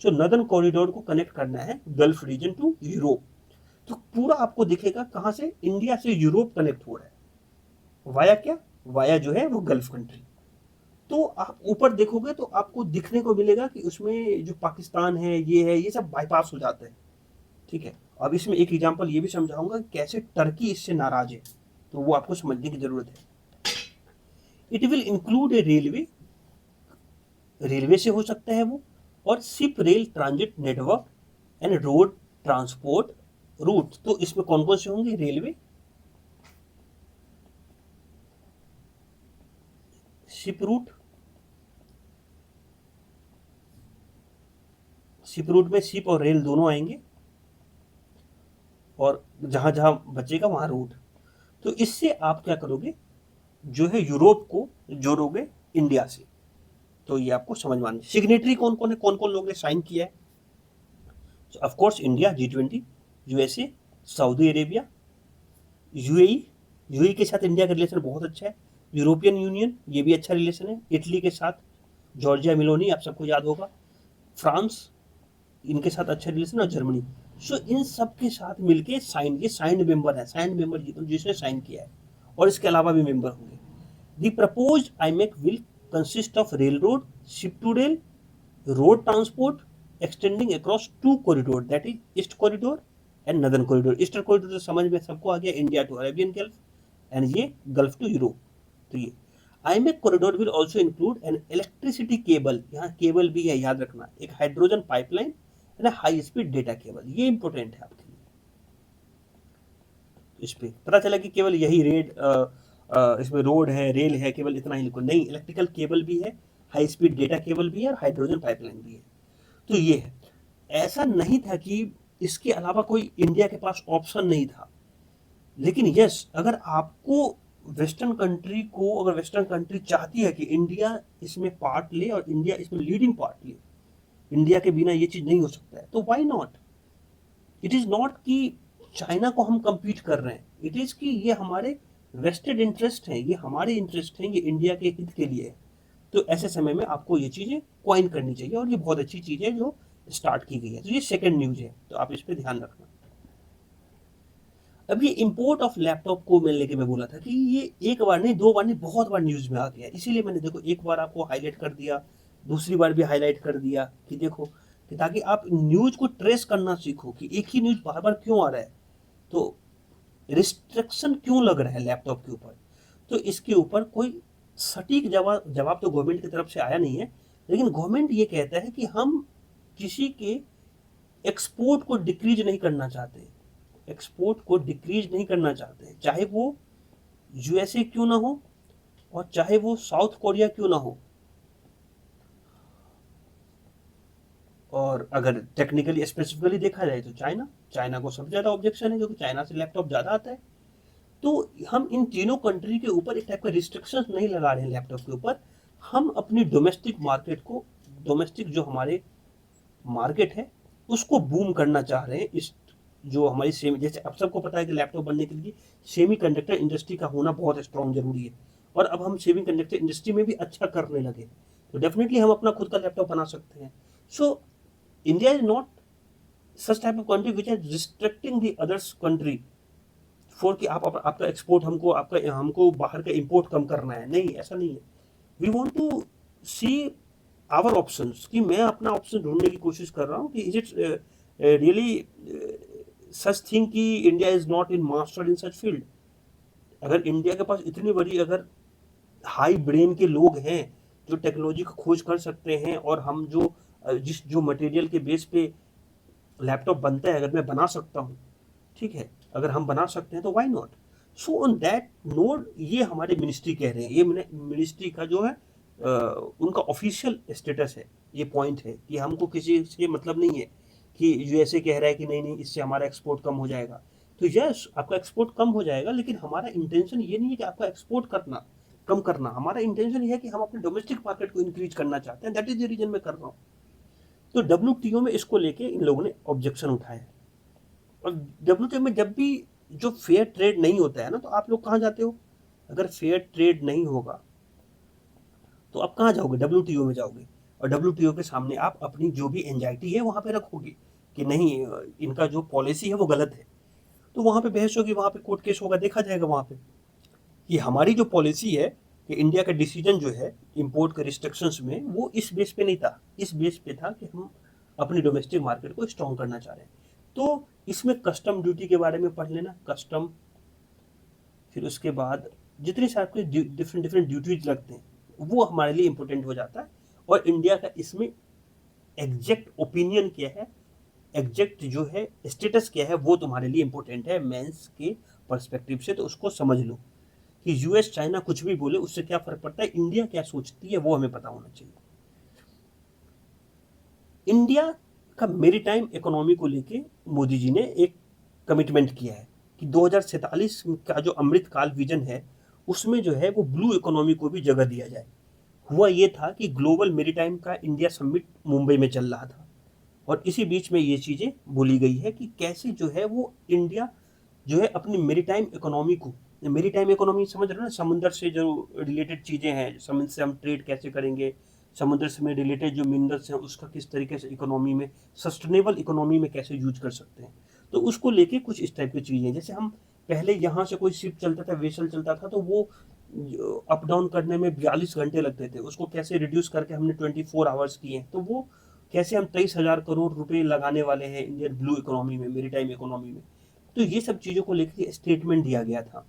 सो नदर्न कॉरिडोर को कनेक्ट करना है गल्फ रीजन टू यूरोप। तो पूरा आपको दिखेगा कहां से, इंडिया से यूरोप कनेक्ट हो रहा है, वाया क्या, वाया जो है वो गल्फ कंट्री। तो आप ऊपर देखोगे तो आपको दिखने को मिलेगा कि उसमें जो पाकिस्तान है, ये सब बाईपास हो जाते हैं, ठीक है। अब इसमें एक एग्जांपल ये भी समझाऊंगा कैसे टर्की इससे नाराज है, तो वो आपको समझने की जरूरत है। It will include a railway, railway से हो सकता है वो, और ship rail transit network and road transport route. तो इसमें कौन कौन से होंगे, railway, ship route, ship route में शिप और रेल दोनों आएंगे, और जहां जहां बचेगा वहां रूट। तो इससे आप क्या करोगे, जो है यूरोप को जोड़ोगे इंडिया से। तो ये आपको समझ में आना। सिग्नेटरी कौन कौन है, कौन कौन लोगों ने साइन किया है, of course India, G20, USA, Saudi Arabia, UAE के साथ इंडिया का रिलेशन बहुत अच्छा है, यूरोपियन यूनियन, ये भी अच्छा रिलेशन है, इटली के साथ जॉर्जिया मेलोनी, आप सबको याद होगा, फ्रांस, इनके साथ अच्छा रिलेशन, और जर्मनी। सो इन सब के साथ मिलके साइन, ये साइंड मेंबर है, साइंड मेंबर जिसने साइन किया है, और इसके अलावा भी मेंबर होंगे। The proposed IMEC will consist of rail road, ship to rail, road transport extending across 2 corridor, that is east corridor and northern corridor. Eastern corridor तो समझ में सबको आ गया, India to Arabian Gulf, and ये Gulf to Europe. तो ये IMEC corridor will also include an electricity cable, यहाँ केबल भी है याद रखना, एक hydrogen pipeline and high speed data cable. ये इंपॉर्टेंट है आपके लिए। इस पे पता चला कि केवल यही इसमें रोड है, रेल है, केवल इतना ही लिखो, नहीं, इलेक्ट्रिकल केबल भी है, हाई स्पीड डेटा केबल भी है, और हाइड्रोजन पाइपलाइन भी है। तो ये है, ऐसा नहीं था कि इसके अलावा कोई इंडिया के पास ऑप्शन नहीं था, लेकिन यस, अगर आपको वेस्टर्न कंट्री चाहती है कि इंडिया इसमें पार्ट ले और इंडिया इसमें लीडिंग पार्ट ले, इंडिया के बिना ये चीज नहीं हो सकता है, तो why not. It is not कि चाइना को हम compete कर रहे हैं, इट इज कि ये हमारे वेस्टेड इंटरेस्ट हैं, ये हमारे इंटरेस्ट हैं, ये इंडिया के हित के लिए है। तो ऐसे समय में आपको ये चीजें क्वाइन करनी चाहिए, और ये बहुत अच्छी चीज है जो स्टार्ट की गई है। तो ये सेकंड न्यूज है, तो आप इस पे ध्यान रखना। अब ये इंपोर्ट ऑफ लैपटॉप को मैं लेके मैं बोला था कि ये एक बार नहीं, 2 बार नहीं, बहुत बार न्यूज में आ गया, इसीलिए मैंने देखो एक बार आपको हाईलाइट कर दिया, दूसरी बार भी हाईलाइट कर दिया, कि देखो कि ताकि आप न्यूज को ट्रेस करना सीखो कि एक ही न्यूज बार बार क्यों आ रहा है। तो रिस्ट्रिक्शन क्यों लग रहा है लैपटॉप के ऊपर, तो इसके ऊपर कोई सटीक जवाब तो गवर्नमेंट की तरफ से आया नहीं है, लेकिन गवर्नमेंट ये कहता है कि हम किसी के एक्सपोर्ट को डिक्रीज नहीं करना चाहते, एक्सपोर्ट को डिक्रीज नहीं करना चाहते, चाहे वो यूएसए क्यों ना हो और चाहे वो साउथ कोरिया क्यों ना हो। और अगर टेक्निकली स्पेसिफिकली देखा जाए तो चाइना, चाइना को सबसे ज्यादा ऑब्जेक्शन है क्योंकि चाइना से लैपटॉप ज्यादा आता है। तो हम इन तीनों कंट्री के ऊपर एक टाइप का रिस्ट्रिक्शन नहीं लगा रहे हैं लैपटॉप के ऊपर, हम अपनी डोमेस्टिक मार्केट को, डोमेस्टिक जो हमारे मार्केट है उसको बूम करना चाह रहे हैं। इस जो हमारी सेमी, जैसे अब सबको पता है कि लैपटॉप बनने के लिए सेमी कंडक्टर इंडस्ट्री का होना बहुत स्ट्रॉन्ग जरूरी है, और अब हम सेमी कंडक्टर इंडस्ट्री में भी अच्छा करने लगे, तो डेफिनेटली हम अपना खुद का लैपटॉप बना सकते हैं। So India is not such type of country which is restricting the others country for कि आप आपका एक्सपोर्ट हमको बाहर का इंपोर्ट कम करना है, नहीं ऐसा नहीं है। We want to see our options, कि मैं अपना ऑप्शन ढूंढने की कोशिश कर रहा हूँ कि is it really such thing कि India is not in master in such field. अगर इंडिया के पास इतनी बड़ी अगर हाई ब्रेन के लोग हैं जो टेक्नोलॉजी को खोज कर सकते हैं, और हम जो जिस जो मटेरियल के बेस पे लैपटॉप बनता है अगर मैं बना सकता हूँ, ठीक है, अगर हम बना सकते हैं तो why not. So on that note ये हमारे मिनिस्ट्री कह रहे हैं, ये मिनिस्ट्री का जो है उनका ऑफिशियल स्टेटस है, ये पॉइंट है कि हमको किसी से मतलब नहीं है कि यूएसए कह रहा है कि नहीं नहीं इससे हमारा एक्सपोर्ट कम हो जाएगा। तो यस आपका एक्सपोर्ट कम हो जाएगा, लेकिन हमारा इंटेंशन ये नहीं है कि आपका एक्सपोर्ट करना कम करना, हमारा इंटेंशन ये है कि हम अपने डोमेस्टिक मार्केट को इंक्रीज करना चाहते हैं, दैट इज द रीजन मैं कर रहा हूँ। तो डब्ल्यूटीओ में इसको लेके इन लोगों ने ऑब्जेक्शन उठाया है। और डब्ल्यूटीओ में जब भी जो फेयर ट्रेड नहीं होता है ना, तो आप लोग कहाँ जाते हो, अगर फेयर ट्रेड नहीं होगा तो आप कहाँ जाओगे, डब्ल्यूटीओ में जाओगे, और डब्ल्यूटीओ के सामने आप अपनी जो भी एंजाइटी है वहां पे रखोगे कि नहीं इनका जो पॉलिसी है वो गलत है, तो वहां पे बहस होगी, वहां पे कोर्ट केस होगा, देखा जाएगा वहां पे कि हमारी जो पॉलिसी है कि इंडिया का डिसीजन जो है इंपोर्ट के रिस्ट्रिक्शंस में, वो इस बेस पे नहीं था, इस बेस पे था कि हम अपनी डोमेस्टिक मार्केट को स्ट्रॉन्ग करना चाह रहे हैं। तो इसमें कस्टम ड्यूटी के बारे में पढ़ लेना, कस्टम, फिर उसके बाद जितने सारे डिफरेंट डिफरेंट ड्यूटीज लगते हैं वो हमारे लिए इंपॉर्टेंट हो जाता है। और इंडिया का इसमें एग्जैक्ट ओपिनियन क्या है, एग्जैक्ट जो है स्टेटस क्या है, वो तुम्हारे लिए इंपॉर्टेंट है मेंस के पर्सपेक्टिव से, तो उसको समझ लो कि यूएस चाइना कुछ भी बोले उससे क्या फर्क पड़ता है, इंडिया क्या सोचती है वो हमें पता होना चाहिए। इंडिया का मेरीटाइम इकोनॉमी को लेके मोदी जी ने एक कमिटमेंट किया है कि 2047 का जो अमृत काल विजन है उसमें जो है वो ब्लू इकोनॉमी को भी जगह दिया जाए। हुआ ये था कि ग्लोबल मेरीटाइम का इंडिया समिट मुंबई में चल रहा था, और इसी बीच में ये चीजें बोली गई है कि कैसे जो है वो इंडिया जो है अपनी मेरीटाइम इकोनॉमी को, मेरीटाइम इकोनॉमी समझ रहे हो ना, समुद्र से जो रिलेटेड चीजें हैं, समुद्र से हम ट्रेड कैसे करेंगे, समुद्र से में रिलेटेड जो मिनरल्स हैं उसका किस तरीके से इकोनॉमी में, सस्टेनेबल इकोनॉमी में कैसे यूज कर सकते हैं, तो उसको लेके कुछ इस टाइप की चीजें। जैसे हम पहले यहाँ से कोई शिप चलता था, वेसल चलता था, तो वो अप डाउन करने में 42 घंटे लगते थे, उसको कैसे रिड्यूस करके हमने 24 आवर्स किए, तो वो कैसे हम 23,000 करोड़ रुपए लगाने वाले हैं इंडियन ब्लू इकोनॉमी में, मेरीटाइम इकोनॉमी में। तो ये सब चीज़ों को लेकर स्टेटमेंट दिया गया था,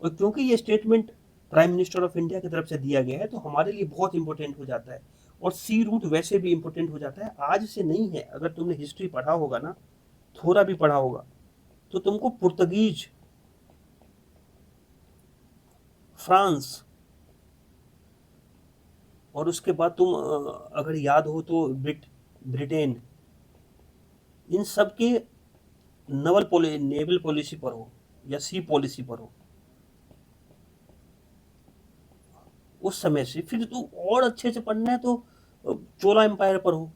और क्योंकि ये statement prime minister of India की तरफ से दिया गया है तो हमारे लिए बहुत इंपॉर्टेंट हो जाता है, और सी रूट वैसे भी इंपॉर्टेंट हो जाता है, आज से नहीं है। अगर तुमने हिस्ट्री पढ़ा होगा ना, थोड़ा भी पढ़ा होगा, तो तुमको पुर्तगीज, फ्रांस, और उसके बाद तुम अगर याद हो तो ब्रिटेन, इन सब के नेवल पॉलिसी पर हो या सी पॉलिसी पर हो, उस समय से फिर तो और अच्छे से पढ़ना है तो चोला एम्पायर पर हो।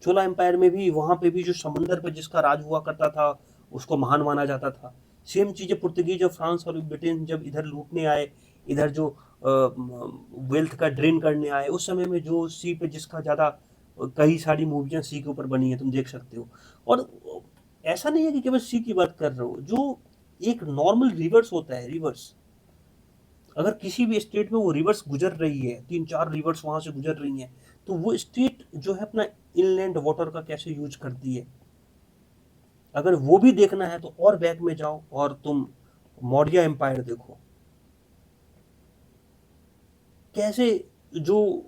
चोला एम्पायर में भी वहां पे भी जो समंदर पर जिसका राज हुआ करता था उसको महान माना जाता था। सेम चीजें पुर्तगीज और फ्रांस और ब्रिटेन जब इधर लूटने आए, इधर जो वेल्थ का ड्रेन करने आए, उस समय में जो सी पे जिसका ज्यादा, कई सारी मूवियां सी के ऊपर बनी है, तुम देख सकते हो। और ऐसा नहीं है कि केवल सी की बात कर रहे हो, जो एक नॉर्मल रिवर्स होता है, रिवर्स, अगर किसी भी स्टेट में वो रिवर्स गुजर रही है, 3-4 रिवर्स वहां से गुजर रही हैं, तो वो स्टेट जो है अपना इनलैंड वाटर का कैसे यूज करती है, अगर वो भी देखना है तो और बैक में जाओ और तुम मौर्य एम्पायर देखो, कैसे जो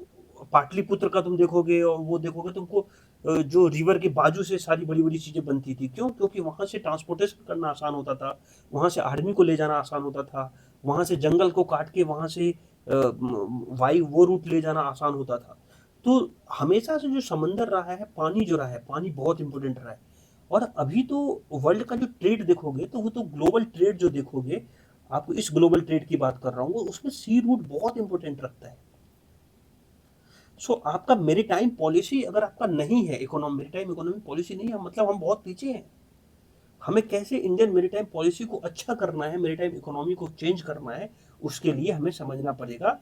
पाटलिपुत्र का तुम देखोगे और वो देखोगे तुमको जो रिवर के बाजू से सारी बड़ी बड़ी चीजें बनती थी, क्यों? क्योंकि वहां से ट्रांसपोर्टेशन करना आसान होता था, वहां से आर्मी को ले जाना आसान होता था, वहां से जंगल को काट के वहां से वायु वो रूट ले जाना आसान होता था। तो हमेशा से जो समंदर रहा है, पानी जो रहा है, पानी बहुत इंपॉर्टेंट रहा है। और अभी तो वर्ल्ड का जो ट्रेड देखोगे तो वो तो ग्लोबल ट्रेड जो देखोगे, आपको इस ग्लोबल ट्रेड की बात कर रहा हूँ, उसमें सी रूट बहुत इंपॉर्टेंट रखता है। सो आपका मेरीटाइम पॉलिसी अगर आपका नहीं है, इकोनॉमी मेरीटाइम इकोनॉमी पॉलिसी नहीं है, मतलब हम बहुत पीछे हैं। हमें कैसे इंडियन मेरीटाइम पॉलिसी को अच्छा करना है, मेरीटाइम इकोनॉमी को चेंज करना है, उसके लिए हमें समझना पड़ेगा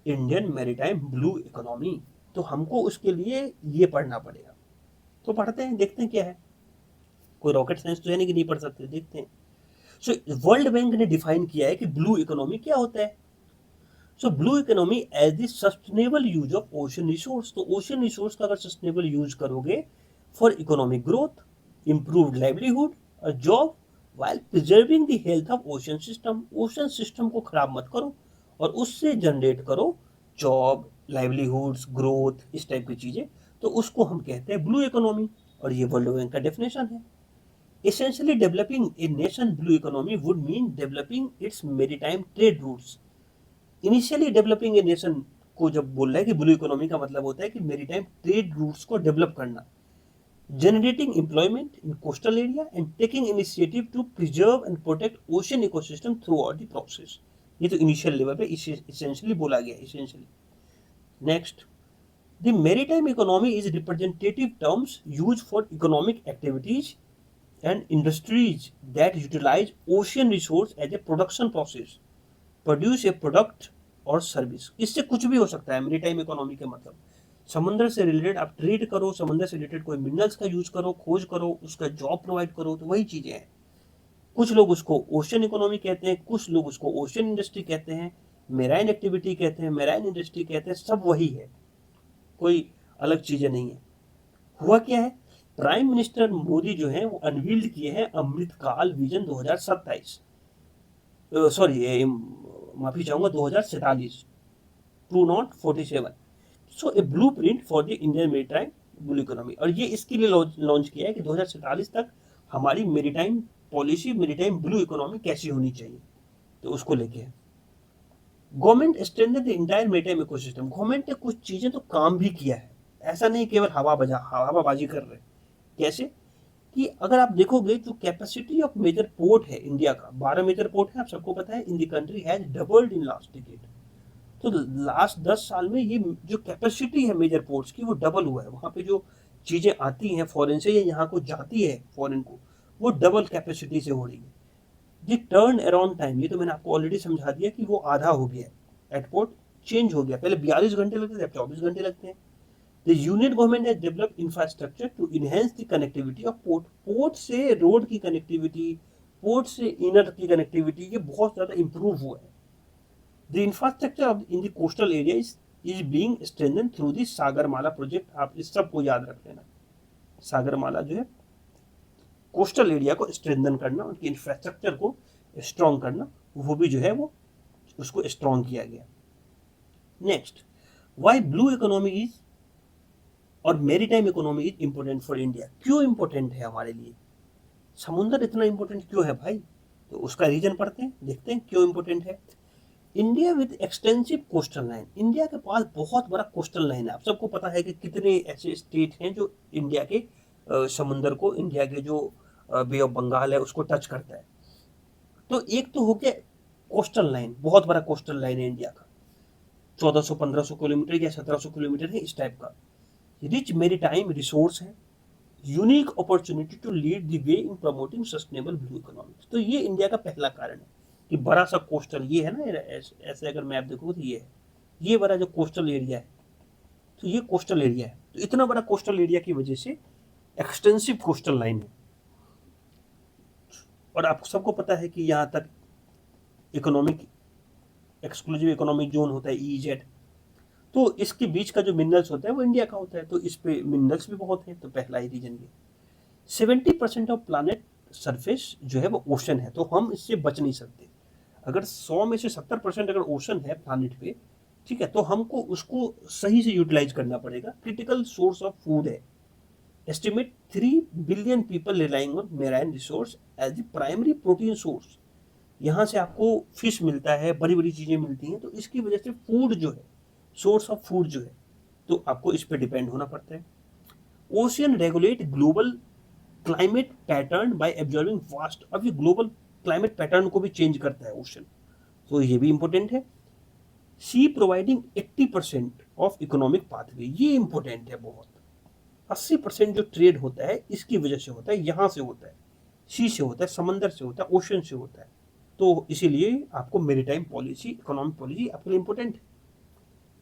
इंडियन मेरीटाइम ब्लू इकोनॉमी। तो हमको उसके लिए ये पढ़ना पड़ेगा। तो पढ़ते हैं, देखते हैं क्या है। कोई रॉकेट साइंस तो है नहीं कि नहीं पढ़ सकते, देखते हैं। सो वर्ल्ड बैंक ने डिफाइन किया है कि ब्लू इकोनॉमी क्या होता है। So blue economy as the sustainable use of ocean resource. तो ओशन रिसोर्स का अगर सस्टेनेबल यूज करोगे for economic growth, improved livelihood और job, while preserving the health of ocean system. Ocean system को खराब मत करो और उससे जनरेट करो जॉब, लाइवलीहुड्स, ग्रोथ, इस टाइप की चीजें। तो उसको हम कहते हैं ब्लू इकोनॉमी, और ये वर्ल्ड बैंक का डेफिनेशन है। Essentially, developing a nation blue economy would mean developing its maritime trade routes. Initially developing a nation को जब बोल रहा है कि ब्लू इकोनॉमी का मतलब होता है कि मेरीटाइम ट्रेड रूट्स को डेवलप करना, generating employment in coastal area and taking initiative to preserve and protect ocean ecosystem throughout the process. ये तो इनिशियल लेवल पे इसेंशियली बोला गया है, essentially. Next, the maritime economy is representative terms use for economic activities and industries that utilize ocean resource as a production process, produce a product और service. इससे कुछ भी हो सकता है मेरीटाइम इकोनॉमी के मतलब। समुद्र से रिलेटेड आप ट्रेड करो, समुद्र से रिलेटेड कोई मिनरल्स का यूज करो, खोज करो, उसका जॉब प्रोवाइड करो, तो वही चीजें हैं। कुछ लोग उसको ओशन इकोनॉमी कहते हैं, कुछ लोग उसको ओशन इंडस्ट्री कहते हैं, मेराइन एक्टिविटी कहते हैं, मेराइन इंडस्ट्री कहते हैं, सब वही है, कोई अलग चीजें नहीं है। हुआ क्या है, प्राइम मिनिस्टर मोदी जो है वो अनवील्ड किए हैं अमृतकाल विजन 2027, सॉरी माफी चाहूंगा 2047, 2047। So a blueprint for the Indian maritime blue economy. और ये इसके लिए लॉन्च किया है कि 2047 तक हमारी maritime policy, maritime blue economy कैसी होनी चाहिए, तो उसको लेके government strengthen the entire maritime ecosystem. Government ने कुछ चीजें तो काम भी किया है, ऐसा नहीं केवल हवाबाजी कर रहे। कैसे कि अगर आप देखोगे जो कैपेसिटी ऑफ मेजर पोर्ट है इंडिया का, 12 मेजर पोर्ट है, आप सबको पता है, in the country has doubled in last decade. तो लास्ट 10 साल में ये जो कैपेसिटी है मेजर पोर्ट्स की वो डबल हुआ है। वहां पे जो चीजें आती हैं फॉरेन से या यहाँ को जाती है फॉरेन को, वो डबल कैपेसिटी से हो रही है। ये टर्न अराउंड टाइम, ये तो मैंने आपको ऑलरेडी समझा दिया कि वो आधा हो गया है, एयरपोर्ट चेंज हो गया, पहले 42 घंटे लगते थे, अब 24 घंटे लगते हैं। The union government has developed infrastructure to enhance the connectivity of port. Port से रोड की कनेक्टिविटी, पोर्ट से इनर की कनेक्टिविटी, ये बहुत ज्यादा इंप्रूव हुआ है। The infrastructure of in the coastal area is being strengthened through the Sagarmala project. आप इस सब को याद रख लेना। सागरमाला जो है कोस्टल एरिया को स्ट्रेंथन करना, उनकी इंफ्रास्ट्रक्चर को स्ट्रॉन्ग करना, वो भी जो है वो उसको स्ट्रॉन्ग किया गया। Next, why blue economy is और maritime economy is important for India. क्यों इंपॉर्टेंट है हमारे लिए, समुद्र इतना इंपॉर्टेंट क्यों है भाई? तो उसका रीजन पढ़ते हैं, देखते हैं क्यों इंपॉर्टेंट है। India with extensive coastal line, India के पास बहुत बड़ा कोस्टल लाइन है। आप सबको पता है कि कितने ऐसे स्टेट हैं जो इंडिया के समुद्र को, इंडिया के जो बे ऑफ बंगाल है उसको टच करता है। तो एक तो हो गया कोस्टल लाइन, बहुत बड़ा कोस्टल लाइन है इंडिया का, 1400-1500 किलोमीटर या 1700 किलोमीटर है, इस टाइप का। रिच मेरीटाइम रिसोर्स है, unique opportunity to lead the way in promoting sustainable blue economics. तो ये इंडिया का पहला कारण है कि बड़ा सा कोस्टल ये है ना, ऐसे अगर मैप देखो तो ये है, ये बड़ा जो कोस्टल एरिया है, तो ये कोस्टल एरिया है। तो इतना बड़ा कोस्टल एरिया की वजह से एक्सटेंसिव कोस्टल लाइन है। और आपको सबको पता है कि यहाँ तक इकोनॉमिक एक्सक्लूसिव इकोनॉमिक जोन होता है, EEZ। तो इसके बीच का जो मिनरल्स होता है वो इंडिया का होता है, तो इस पे मिनरल्स भी बहुत हैं, तो पहला ही रीजन ये। 70% ऑफ प्लानेट सरफेस जो है वो ओशन है, तो हम इससे बच नहीं सकते। अगर 100 में से 70% अगर ओशन है प्लानेट पे, ठीक है, तो हमको उसको सही से यूटिलाइज करना पड़ेगा। क्रिटिकल सोर्स ऑफ फूड है। Estimate 3 billion people relying on marine resource as the primary protein source. यहाँ से आपको फिश मिलता है, बड़ी बड़ी चीजें मिलती हैं, तो इसकी वजह से फूड जो है, सोर्स ऑफ फूड जो है, तो आपको इस पे डिपेंड होना पड़ता है। Ocean regulate global climate pattern bye absorbing vast. अब ये ग्लोबल क्लाइमेट पैटर्न को भी चेंज करता है ओशन, तो ये भी इंपॉर्टेंट है। सी प्रोवाइडिंग 80% ऑफ इकोनॉमिक पाथवे, ये इंपॉर्टेंट है बहुत। 80% जो ट्रेड होता है इसकी वजह से होता है, यहां से होता है, सी से होता है, समंदर से होता है, ओशन से होता है। तो इसीलिए आपको मेरीटाइम पॉलिसी, इकोनॉमिक पॉलिसी आपके लिए इंपॉर्टेंट है।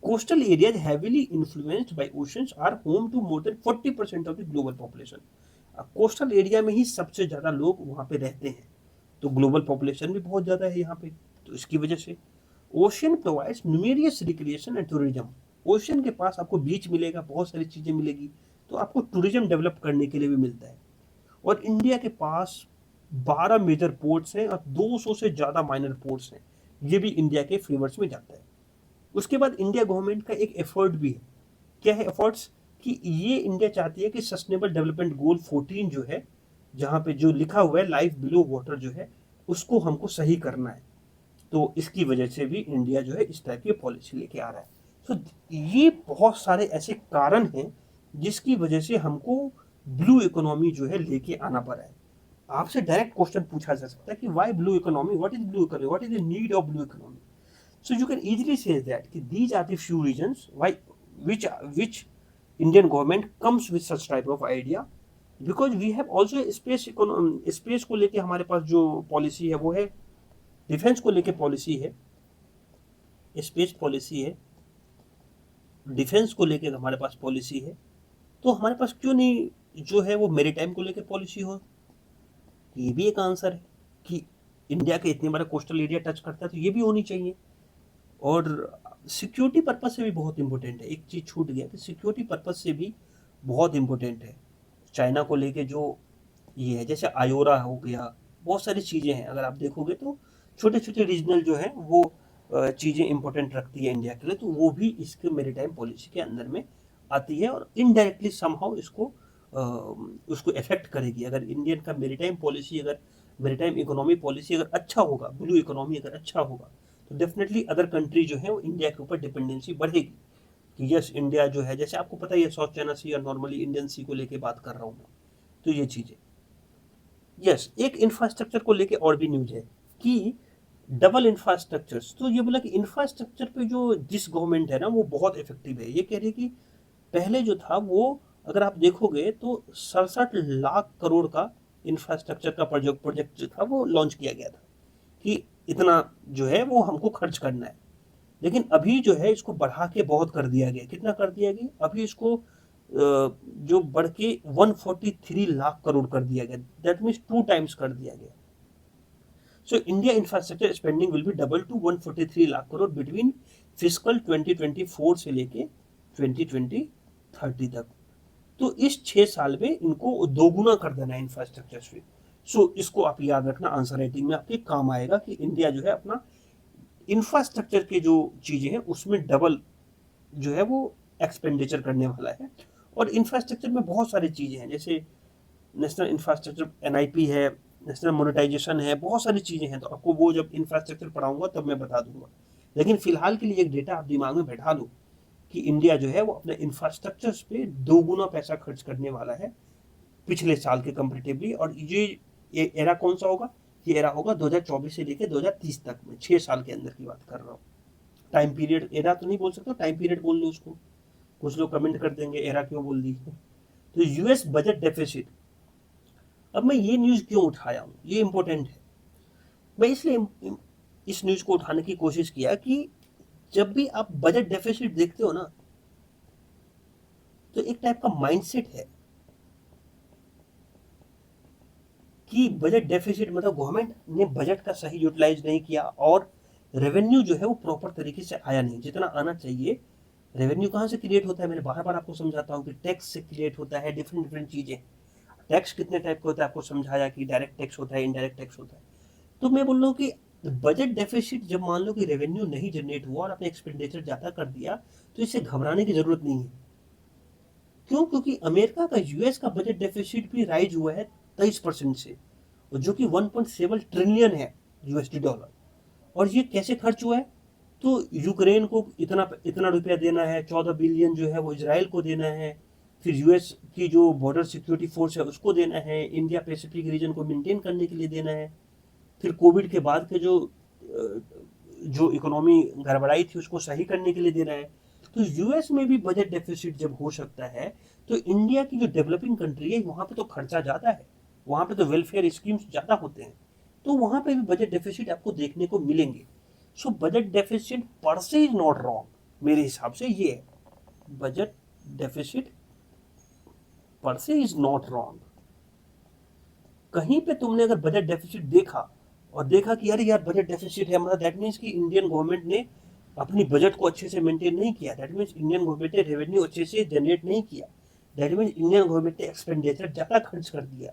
Coastal areas heavily influenced by oceans are home to more than 40% of the global population. Coastal area में ही सबसे ज्यादा लोग वहां पे रहते हैं, तो ग्लोबल पॉपुलेशन भी बहुत ज्यादा है यहाँ पे, तो इसकी वजह से ocean provides numerous recreation and tourism. Ocean के पास आपको बीच मिलेगा, बहुत सारी चीजें मिलेगी, तो आपको टूरिज्म डेवलप करने के लिए भी मिलता है। और इंडिया के पास 12 मेजर पोर्ट्स हैं और 200 से ज्यादा माइनर पोर्ट्स हैं, ये भी इंडिया के फेवर्स में जाता है। उसके बाद इंडिया गवर्नमेंट का एक एफर्ट भी है। क्या है एफर्ट्स? कि ये इंडिया चाहती है कि सस्टेनेबल डेवलपमेंट गोल 14 जो है, जहां पे जो लिखा हुआ है लाइफ बिलो वाटर जो है, उसको हमको सही करना है। तो इसकी वजह से भी इंडिया जो है इस टाइप की पॉलिसी लेके आ रहा है। तो ये बहुत सारे ऐसे कारण हैं जिसकी वजह से हमको ब्लू इकोनॉमी जो है लेके आना पड़ा है। आपसे डायरेक्ट क्वेश्चन पूछा जा सकता है कि why blue economy, what is blue economy, what is the need of blue economy? So you can easily say that these are the few reasons why which Indian government comes with such type of idea, because we have also space को लेके हमारे पास जो policy है वो है, defence को लेके policy है, स्पेस पॉलिसी है, डिफेंस को लेके हमारे पास पॉलिसी है। तो हमारे पास क्यों नहीं जो है वो मेरीटाइम को लेके पॉलिसी हो? ये भी एक आंसर है कि इंडिया के इतने बड़ा कोस्टल एरिया टच करता है, तो ये भी होनी चाहिए। और सिक्योरिटी पर्पज से भी बहुत इंपॉर्टेंट है। एक चीज छूट गया कि सिक्योरिटी पर्पज से भी बहुत इंपॉर्टेंट है। चाइना को लेके जो ये है, जैसे आयोरा हो गया, बहुत सारी चीजें हैं, अगर आप देखोगे तो छोटे छोटे रीजनल जो है वो चीजें इंपॉर्टेंट रखती है इंडिया के लिए, तो वो भी इसके मेरीटाइम पॉलिसी के अंदर में आती है और इनडायरेक्टली समहाउ इसको उसको इफेक्ट करेगी। अगर इंडियन का मेरीटाइम पॉलिसी, अगर मेरीटाइम इकोनॉमी पॉलिसी अगर अच्छा होगा, ब्लू इकोनॉमी अगर अच्छा होगा, तो डेफिनेटली अदर कंट्री जो है वो इंडिया के ऊपर डिपेंडेंसी बढ़ेगी कि यस इंडिया जो है, जैसे आपको पता ही है साउथ चाइना सी और नॉर्मली इंडियन सी को लेके बात कर रहा हूँ मैं, तो ये चीजें। यस, एक इंफ्रास्ट्रक्चर को लेके और भी न्यूज है कि डबल इंफ्रास्ट्रक्चर। तो ये बोला कि इंफ्रास्ट्रक्चर पे जो जिस गवर्नमेंट है ना वो बहुत इफेक्टिव है। ये कह रही है कि पहले जो था वो, अगर आप देखोगे तो 67 लाख करोड़ का इंफ्रास्ट्रक्चर का प्रोजेक्ट जो था वो लॉन्च किया गया था कि इतना जो है वो हमको खर्च करना है। लेकिन अभी जो है इसको बढ़ा के बहुत कर दिया गया। कितना कर दिया गया? अभी इसको जो बढ़ के 143 लाख करोड़ कर दिया गया। दैट मीन्स 2 टाइम्स कर दिया गया। So India infrastructure spending will be double two 143 lakh crore between fiscal 2024 से लेके 2030 तक। तो इस 6 साल में इनको दोगुना कर देना है इंफ्रास्ट्रक्चर से। सो इसको आप याद रखना, आंसर राइटिंग में आपके काम आएगा कि इंडिया जो है अपना इंफ्रास्ट्रक्चर के जो चीजें हैं उसमें डबल जो है वो एक्सपेंडिचर करने वाला है। और इंफ्रास्ट्रक्चर में बहुत सारी चीजें हैं, जैसे नेशनल इंफ्रास्ट्रक्चर NIP है, नेशनल मोनेटाइजेशन है, बहुत सारी चीजें हैं। तो आपको वो जब इंफ्रास्ट्रक्चर पढ़ाऊंगा तब मैं बता दूंगा। लेकिन फिलहाल के लिए एक डेटा आप दिमाग में बैठा लो कि इंडिया जो है वो अपने इंफ्रास्ट्रक्चर पे दोगुना पैसा खर्च करने वाला है पिछले साल के कंपेरेटिवली। और ये एरा कौन सा होगा? ये एरा होगा 2024 से लेकर 2030 तक में, 6 साल के अंदर की बात कर रहा हूँ। टाइम पीरियड एरा तो नहीं बोल सकता, टाइम पीरियड बोल लो उसको। कुछ लोग कमेंट कर देंगे एरा क्यों बोल दी। तो US बजट डेफिसिट। अब मैं ये न्यूज क्यों उठाया हूँ, ये इंपॉर्टेंट है। मैं इसलिए इस न्यूज को उठाने की कोशिश किया कि जब भी आप बजट डेफिसिट देखते हो ना, तो एक टाइप का माइंडसेट है कि बजट डेफिसिट मतलब गवर्नमेंट ने बजट का सही यूटिलाइज नहीं किया और रेवेन्यू जो है वो प्रॉपर तरीके से आया नहीं जितना आना चाहिए। रेवेन्यू कहाँ से क्रिएट होता है? मैंने बार बार आपको समझाता हूँ कि टैक्स से क्रिएट होता है, डिफरेंट डिफरेंट चीजें। टैक्स कितने टाइप का होता है आपको समझाया कि डायरेक्ट टैक्स होता है, इनडायरेक्ट टैक्स होता है। तो मैं बोल रहा हूँ कि बजट डेफिसिट जब मान लो कि रेवेन्यू नहीं जनरेट हुआ और आपने एक्सपेंडिचर ज्यादा कर दिया, तो इससे घबराने की जरूरत नहीं है। क्यों? क्योंकि अमेरिका का, यूएस का बजट डेफिसिट भी राइज हुआ है 23% से, और जो कि 1.7 ट्रिलियन है यूएसडी डॉलर। और ये कैसे खर्च हुआ है? तो यूक्रेन को इतना इतना रुपया देना है, 14 बिलियन जो है वो इसराइल को देना है, फिर यूएस की जो बॉर्डर सिक्योरिटी फोर्स है उसको देना है, इंडिया पैसिफिक रीजन को मेंटेन करने के लिए देना है, फिर कोविड के बाद के जो इकोनॉमी गड़बड़ाई थी उसको सही करने के लिए देना है। तो यूएस में भी बजट डेफिसिट जब हो सकता है, तो इंडिया की जो डेवलपिंग कंट्री है वहां पे तो खर्चा ज्यादा है, वहां पे तो वेलफेयर स्कीम्स ज्यादा होते हैं, तो वहां पे भी बजट डेफिसिट आपको देखने को मिलेंगे। सो बजट डेफिसिट पर से इज नॉट रॉन्ग, मेरे हिसाब से ये है, बजट डेफिसिट पर से इज नॉट रॉन्ग। कहीं पे तुमने अगर बजट डेफिसिट देखा और देखा कि अरे यार बजट डेफिसिट है, मतलब दैट मीन्स कि इंडियन गवर्नमेंट ने अपनी बजट को अच्छे से मेंटेन नहीं किया, दैट मीन्स इंडियन गवर्नमेंट ने रेवेन्यू अच्छे से जनरेट नहीं किया, दैट मीन्स इंडियन गवर्नमेंट ने एक्सपेंडिचर ज्यादा खर्च कर दिया,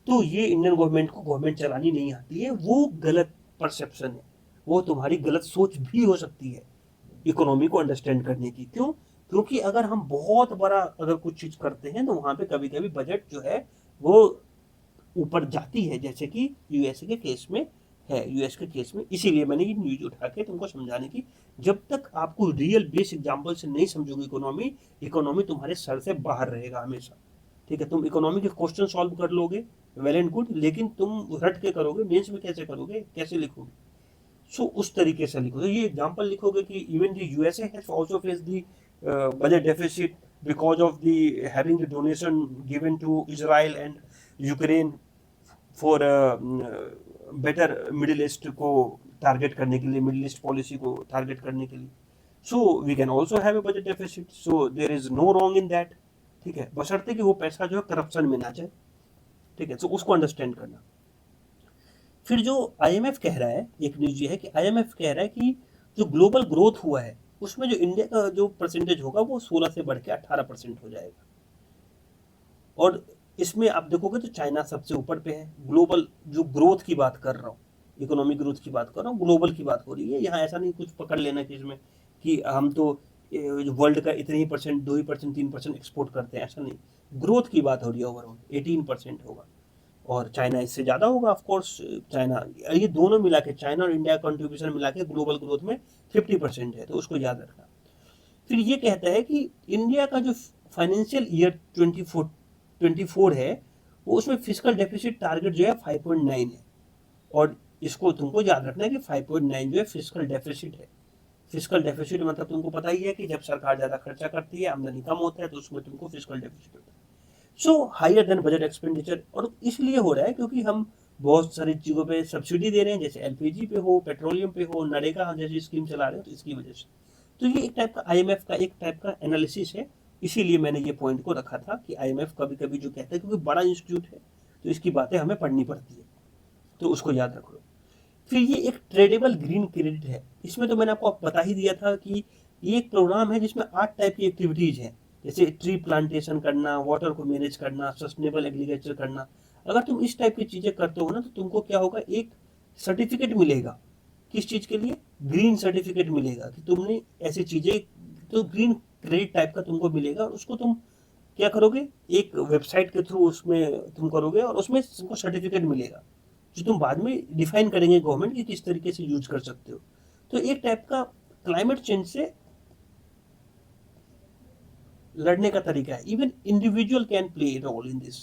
तो ये इंडियन गवर्नमेंट को गवर्नमेंट चलानी नहीं आती है, वो गलत परसेप्शन है, वो तुम्हारी गलत सोच भी हो सकती है इकोनॉमी को अंडरस्टैंड करने की। क्यों? क्योंकि अगर हम बहुत बड़ा अगर कुछ चीज करते हैं तो वहां पे कभी कभी बजट जो है वो ऊपर जाती है, जैसे कि यूएसए के केस में है, यूएस के केस में। इसीलिए मैंने ये न्यूज उठा के तुमको समझाने की, जब तक आपको रियल बेस एग्जांपल से नहीं समझोगे इकोनॉमी, इकोनॉमी तुम्हारे सर से बाहर रहेगा हमेशा। ठीक है, तुम इकोनॉमी के क्वेश्चन सॉल्व कर लोगे, वेल एंड गुड, लेकिन तुम रट के करोगे, मेंस में कैसे करोगे, कैसे लिखोगे? सो उस तरीके से लिखो, तो ये एग्जांपल लिखोगे कि even the USA has also face the budget deficit because of the having the donation given to Israel and Ukraine for better middle east को टारगेट करने के लिए, मिडिल ईस्ट पॉलिसी को टारगेट करने के लिए। So we can also have a budget deficit, so there is no wrong in that. ठीक है, बशर्ते कि वो पैसा जो है करप्शन में ना जाए। ठीक है, तो उसको अंडरस्टैंड करना। फिर जो आईएमएफ कह रहा है, एक न्यूज ये है कि आईएमएफ कह रहा है कि जो ग्लोबल ग्रोथ हुआ है उसमें जो इंडिया का जो परसेंटेज होगा वो 16 से बढ़ के 18% हो जाएगा। और इसमें आप देखोगे तो चाइना सबसे ऊपर पे है। ग्लोबल जो ग्रोथ की बात कर रहा हूँ, इकोनॉमिक ग्रोथ की बात कर रहा हूँ, ग्लोबल की बात हो रही है यहाँ। ऐसा नहीं कुछ पकड़ लेना कि इसमें कि हम तो वर्ल्ड का इतने ही परसेंट, 2% 3% एक्सपोर्ट करते हैं, ऐसा नहीं। ग्रोथ की बात हो रही है, ओवरऑल 18% होगा, और चाइना इससे ज़्यादा होगा ऑफ कोर्स। चाइना, ये दोनों मिला के, चाइना और इंडिया कंट्रीब्यूशन मिला के ग्लोबल ग्रोथ में 50% है, तो उसको याद रखना। फिर ये कहता है कि इंडिया का जो फाइनेंशियल ईयर 24 है वो, उसमें फिजिकल डेफिसिट टारगेट जो है 5.9 है, और इसको तुमको याद रखना है कि 5.9 जो है फिजिकल डेफिसिट है। फिजिकल डेफिसिट मतलब तुमको पता ही है कि जब सरकार ज्यादा खर्चा करती है, आमदनी कम होता है, तो उसमें तुमको फिजिकल डेफिसिट होता है। So higher than budget expenditure, और इसलिए हो रहा है क्योंकि हम बहुत सारी चीजों पे सब्सिडी दे रहे हैं, जैसे एलपीजी पे हो, पेट्रोलियम पे हो, नरेगा जैसी स्कीम चला रहे हैं, तो इसकी वजह से। तो ये एक टाइप का आईएमएफ का एक टाइप का एनालिसिस है, इसीलिए मैंने ये पॉइंट को रखा था कि आईएमएफ कभी कभी जो कहता है, क्योंकि बड़ा इंस्टीट्यूट है तो इसकी बातें हमें पढ़नी पड़ती है, तो उसको याद रखो। फिर ये एक ट्रेडेबल ग्रीन क्रेडिट है, इसमें तो मैंने आपको बता ही दिया था कि ये एक प्रोग्राम है जिसमें 8 टाइप की एक्टिविटीज हैं, जैसे ट्री प्लांटेशन करना, वाटर को मैनेज करना, सस्टेनेबल एग्रीकल्चर करना। अगर तुम इस टाइप की चीजें करते हो ना, तो तुमको क्या होगा, एक सर्टिफिकेट मिलेगा। किस चीज के लिए? ग्रीन सर्टिफिकेट मिलेगा कि तुमने ऐसी चीजें, तो ग्रीन क्रेडिट टाइप का तुमको मिलेगा, और उसको तुम क्या करोगे, एक वेबसाइट के थ्रू उसमें तुम करोगे, और उसमें तुमको सर्टिफिकेट मिलेगा जो तुम बाद में डिफाइन करेंगे गवर्नमेंट की किस तरीके से यूज कर सकते हो। तो एक टाइप का क्लाइमेट चेंज से लड़ने का तरीका है। Even individual can play role in this,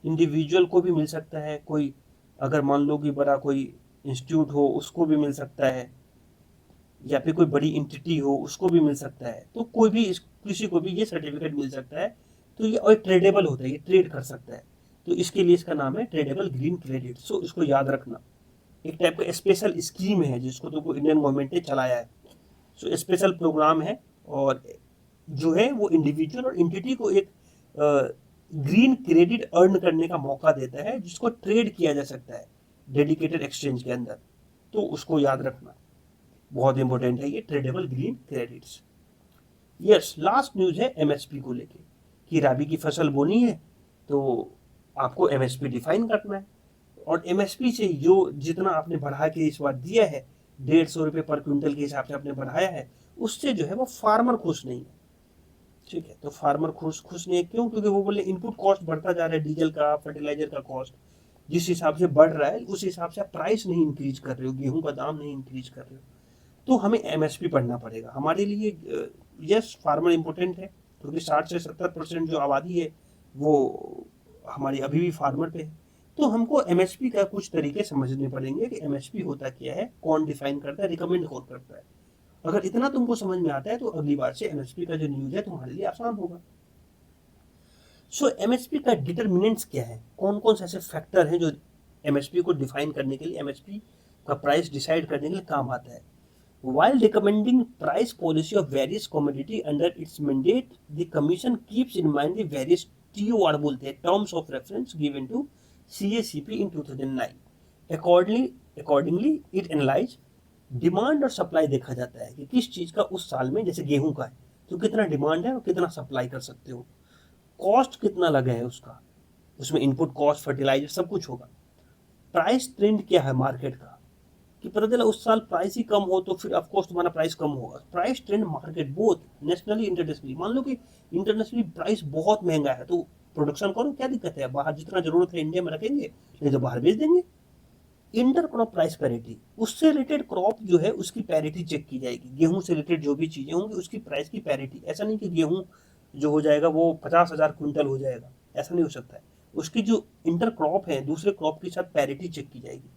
individual को भी मिल सकता है, कोई अगर मान लो कि बड़ा कोई इंस्टीट्यूट हो उसको भी मिल सकता है, या फिर कोई बड़ी इंटिटी हो उसको भी मिल सकता है, तो कोई भी किसी को भी ये सर्टिफिकेट मिल सकता है। तो ये और ट्रेडेबल होता है, ये ट्रेड कर सकता है, तो इसके लिए इसका नाम है ट्रेडेबल ग्रीन क्रेडिट। सो इसको याद रखना, एक टाइप का स्पेशल स्कीम है जिसको तो इंडियन गवर्नमेंट ने चलाया है। सो स्पेशल प्रोग्राम है, और जो है वो इंडिविजुअल और इंटिटी को एक ग्रीन क्रेडिट अर्न करने का मौका देता है, जिसको ट्रेड किया जा सकता है डेडिकेटेड एक्सचेंज के अंदर। तो उसको याद रखना, बहुत इंपॉर्टेंट है ये tradable green credits. Yes, last news है एमएसपी को लेके, कि राबी की फसल बोनी है, तो आपको एमएसपी डिफाइन करना है, और एमएसपी से जो जितना आपने बढ़ा के इस बार दिया है, 150 रुपये पर क्विंटल के हिसाब से आपने बढ़ाया है, उससे जो है वो फार्मर खुश नहीं है। ठीक है, तो फार्मर खुश नहीं है, क्यों? क्योंकि वो बोले इनपुट कॉस्ट बढ़ता जा रहा है, डीजल का, फर्टिलाइजर का कॉस्ट जिस हिसाब से बढ़ रहा है, उस हिसाब से आप प्राइस नहीं इंक्रीज कर रहे हो, गेहूं का दाम नहीं इंक्रीज कर रहे हो, तो हमें एमएसपी पढ़ना पड़ेगा हमारे लिए। यस, फार्मर इंपोर्टेंट है, क्योंकि 60 से 70% जो आबादी है वो हमारी अभी भी फार्मर पे है। तो हमको एमएसपी का कुछ तरीके समझने पड़ेंगे कि एमएसपी होता क्या है, कौन डिफाइन करता है, रिकमेंड कौन करता है। अगर इतना तुमको समझ में आता है तो अगली बार से एमएसपी का जो न्यूज है तुम्हारे लिए आसान होगा। सो एमएसपी का डिटरमिनेंट्स क्या है, कौन कौन से ऐसे फैक्टर हैं जो एमएसपी को डिफाइन करने के लिए, एमएसपी का प्राइस डिसाइड करने के लिए काम आता है। While recommending price policy of various commodity under its mandate, the Commission keeps in mind the various TOR बोलते हैं, terms of reference given to CACP in 2009. Accordingly, it analyze demand और supply देखा जाता है कि किस चीज का उस साल में, जैसे गेहूं का है तो कितना डिमांड है और कितना सप्लाई कर सकते हो, कॉस्ट कितना लगा है उसका, उसमें इनपुट कॉस्ट, फर्टिलाइजर सब कुछ होगा। प्राइस ट्रेंड क्या है मार्केट का, कि पता चला उस साल प्राइस ही कम हो तो फिर ऑफकोर्स तुम्हारा प्राइस कम होगा। Price trend market both nationally internationally, मान लो कि इंटरनेशनली प्राइस बहुत महंगा है तो प्रोडक्शन करो, क्या दिक्कत है, बाहर जितना जरूरत है इंडिया में रखेंगे, नहीं तो बाहर बेच देंगे। इंटर क्रॉप प्राइस पैरिटी, उससे रिलेटेड क्रॉप जो है उसकी पैरिटी चेक की जाएगी, गेहूं से रिलेटेड जो भी चीजें होंगी उसकी प्राइस की पैरिटी। ऐसा नहीं कि गेहूं जो हो जाएगा वो 50,000 क्विंटल हो जाएगा, ऐसा नहीं हो सकता है। उसकी जो इंटर क्रॉप है दूसरे क्रॉप के साथ पैरिटी चेक की जाएगी।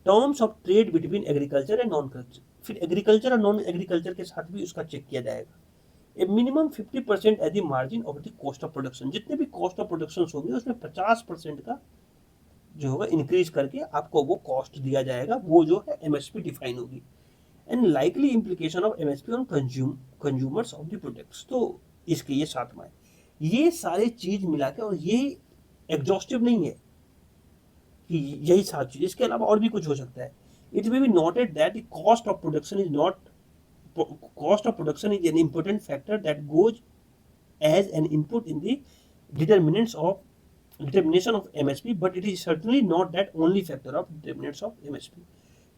Terms of trade between agriculture and non culture, फिर एग्रीकल्चर और नॉन एग्रीकल्चर के साथ भी उसका चेक किया जाएगा। A minimum 50% as the margin of the cost of production, जितने भी कॉस्ट ऑफ प्रोडक्शन होंगे उसमें 50% का जो होगा इंक्रीज करके आपको वो कॉस्ट दिया जाएगा, वो जो है एमएसपी डिफाइन होगी। And likely implication of MSP on consumers of the products, तो इसके ये सातवां है। ये सारे चीज मिला के, और ये एग्जॉस्टिव नहीं है कि यही सात चीज, इसके अलावा और भी कुछ हो सकता है। It may be noted that the cost of production is not, cost of production is an important factor that goes as an input in the determination of MSP, but it is certainly not that only factor of determinants of MSP.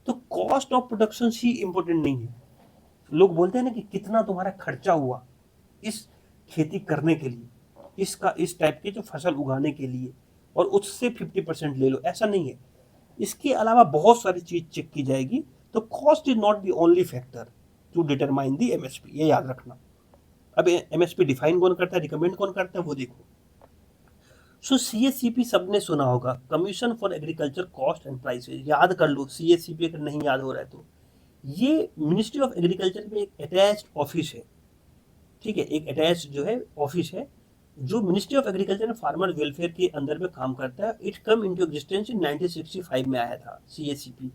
तो cost of production he important नहीं है। लोग बोलते हैं ना कि कितना तुम्हारा खर्चा हुआ इस खेती करने के लिए, इसका इस टाइप के जो फसल उगाने के लिए, और उससे 50% ले लो, ऐसा नहीं है। इसके अलावा बहुत सारी चीज चेक की जाएगी। तो cost is not the only factor to determine the MSP, ये याद रखना। अब एमएसपी डिफाइन कौन करता है, रिकमेंड कौन करता है, वो देखो। सो सीएससीपी सबने सुना होगा, commission for agriculture cost and prices, याद कर लो सीएससीपी अगर नहीं याद हो रहा है तो। ये मिनिस्ट्री ऑफ एग्रीकल्चर में एक अटैच्ड ऑफिस है, ठीक है, एक अटैच जो है ऑफिस है जो ministry of agriculture and farmer welfare के अंदर में काम करता है। It come into existence in 1965 में आया था सीएससीपी।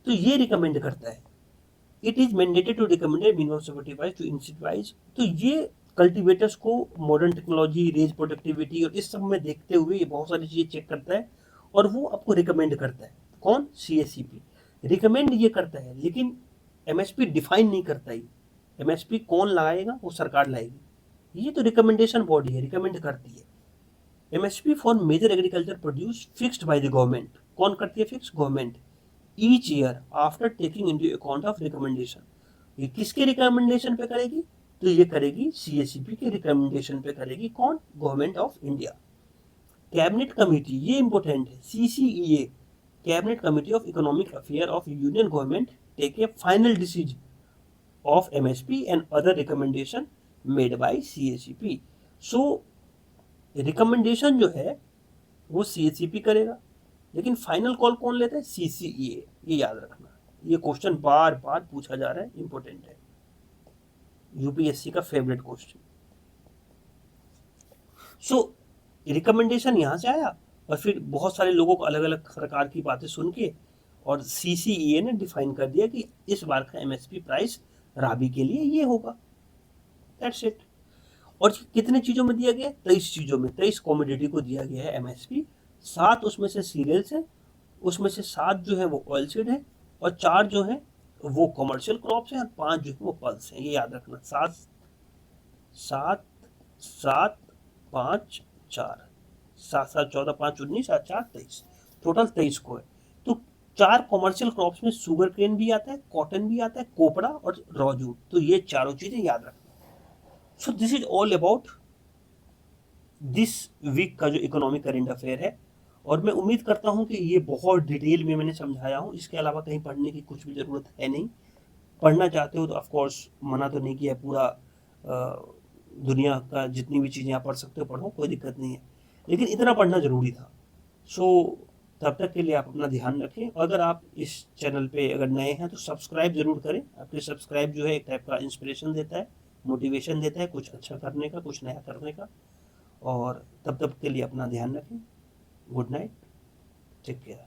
तो ये रिकमेंड करता है, it is mandated to recommend minimum supportive to incentivise. तो ये कल्टीवेटर्स को मॉडर्न टेक्नोलॉजी, रेंज प्रोडक्टिविटी और इस सब में देखते हुए ये बहुत सारी चीजें चेक करता है और वो आपको रिकमेंड करता है। कौन? सीएससीपी रिकमेंड ये करता है, लेकिन एमएसपी डिफाइन नहीं करता ही। एमएसपी कौन लगाएगा? वो सरकार लाएगी। ये तो रिकमेंडेशन बॉडी है, रिकमेंड करती है। MSP for major agriculture produce fixed by the government, कौन करती है fix? Government. Each year after taking into account of recommendation, ये किसके रिकमेंडेशन पे करेगी? तो ये करेगी सीएससीपी के रिकमेंडेशन पे करेगी। कौन? Government of India. Cabinet committee, ये इंपॉर्टेंट है, CCEA, cabinet committee of economic affair of union government take a final decision of MSP and other recommendation made by CSCP. So recommendation जो है वो CSCP करेगा, लेकिन फाइनल कॉल कौन लेता है? सीसीईए। ये याद रखना, ये क्वेश्चन बार बार पूछा जा रहा है, इंपॉर्टेंट है, यूपीएससी का फेवरेट क्वेश्चन। सो रिकमेंडेशन यहां से आया और फिर बहुत सारे लोगों को अलग अलग सरकार की बातें सुन के और सीसीईए ने डिफाइन कर दिया कि इस बार का एमएसपी प्राइस राबी के लिए ये होगा। That's it. और कितने चीजों में दिया गया? 23 चीजों में, 23 कॉमोडिटी को दिया गया है एमएसपी। 7 उसमें से सीरियल्स है, उसमें से 7 जो है वो ऑयलसीड है, और 4 जो है वो कमर्शियल क्रॉप्स हैं, और 5 जो है वो पल्स हैं। ये याद रखना, 7 7 7 5 4, 7 7 14 5 19 7 4 23, टोटल 23 को है। तो 4 कॉमर्शियल क्रॉप्स में शुगर केन भी आता है, कॉटन भी आता है, कोपरा और रॉजू, तो ये चारों चीजें याद रखना। So this is all about this week का जो इकोनॉमिक करंट अफेयर है, और मैं उम्मीद करता हूं कि ये बहुत डिटेल में मैंने समझाया हूं। इसके अलावा कहीं पढ़ने की कुछ भी जरूरत है नहीं। पढ़ना चाहते हो तो ऑफ कोर्स मना तो नहीं किया, पूरा दुनिया का जितनी भी चीज़ें आप पढ़ सकते हो पढ़ो, कोई दिक्कत नहीं है, लेकिन इतना पढ़ना ज़रूरी था। सो तब तक के लिए आप अपना ध्यान रखें। अगर आप इस चैनल पे अगर नए हैं तो सब्सक्राइब ज़रूर करें। आपके सब्सक्राइब जो है एक टाइप का इंस्पिरेशन देता है, मोटिवेशन देता है कुछ अच्छा करने का, कुछ नया करने का। और तब तक के लिए अपना ध्यान रखें। Good night, take care.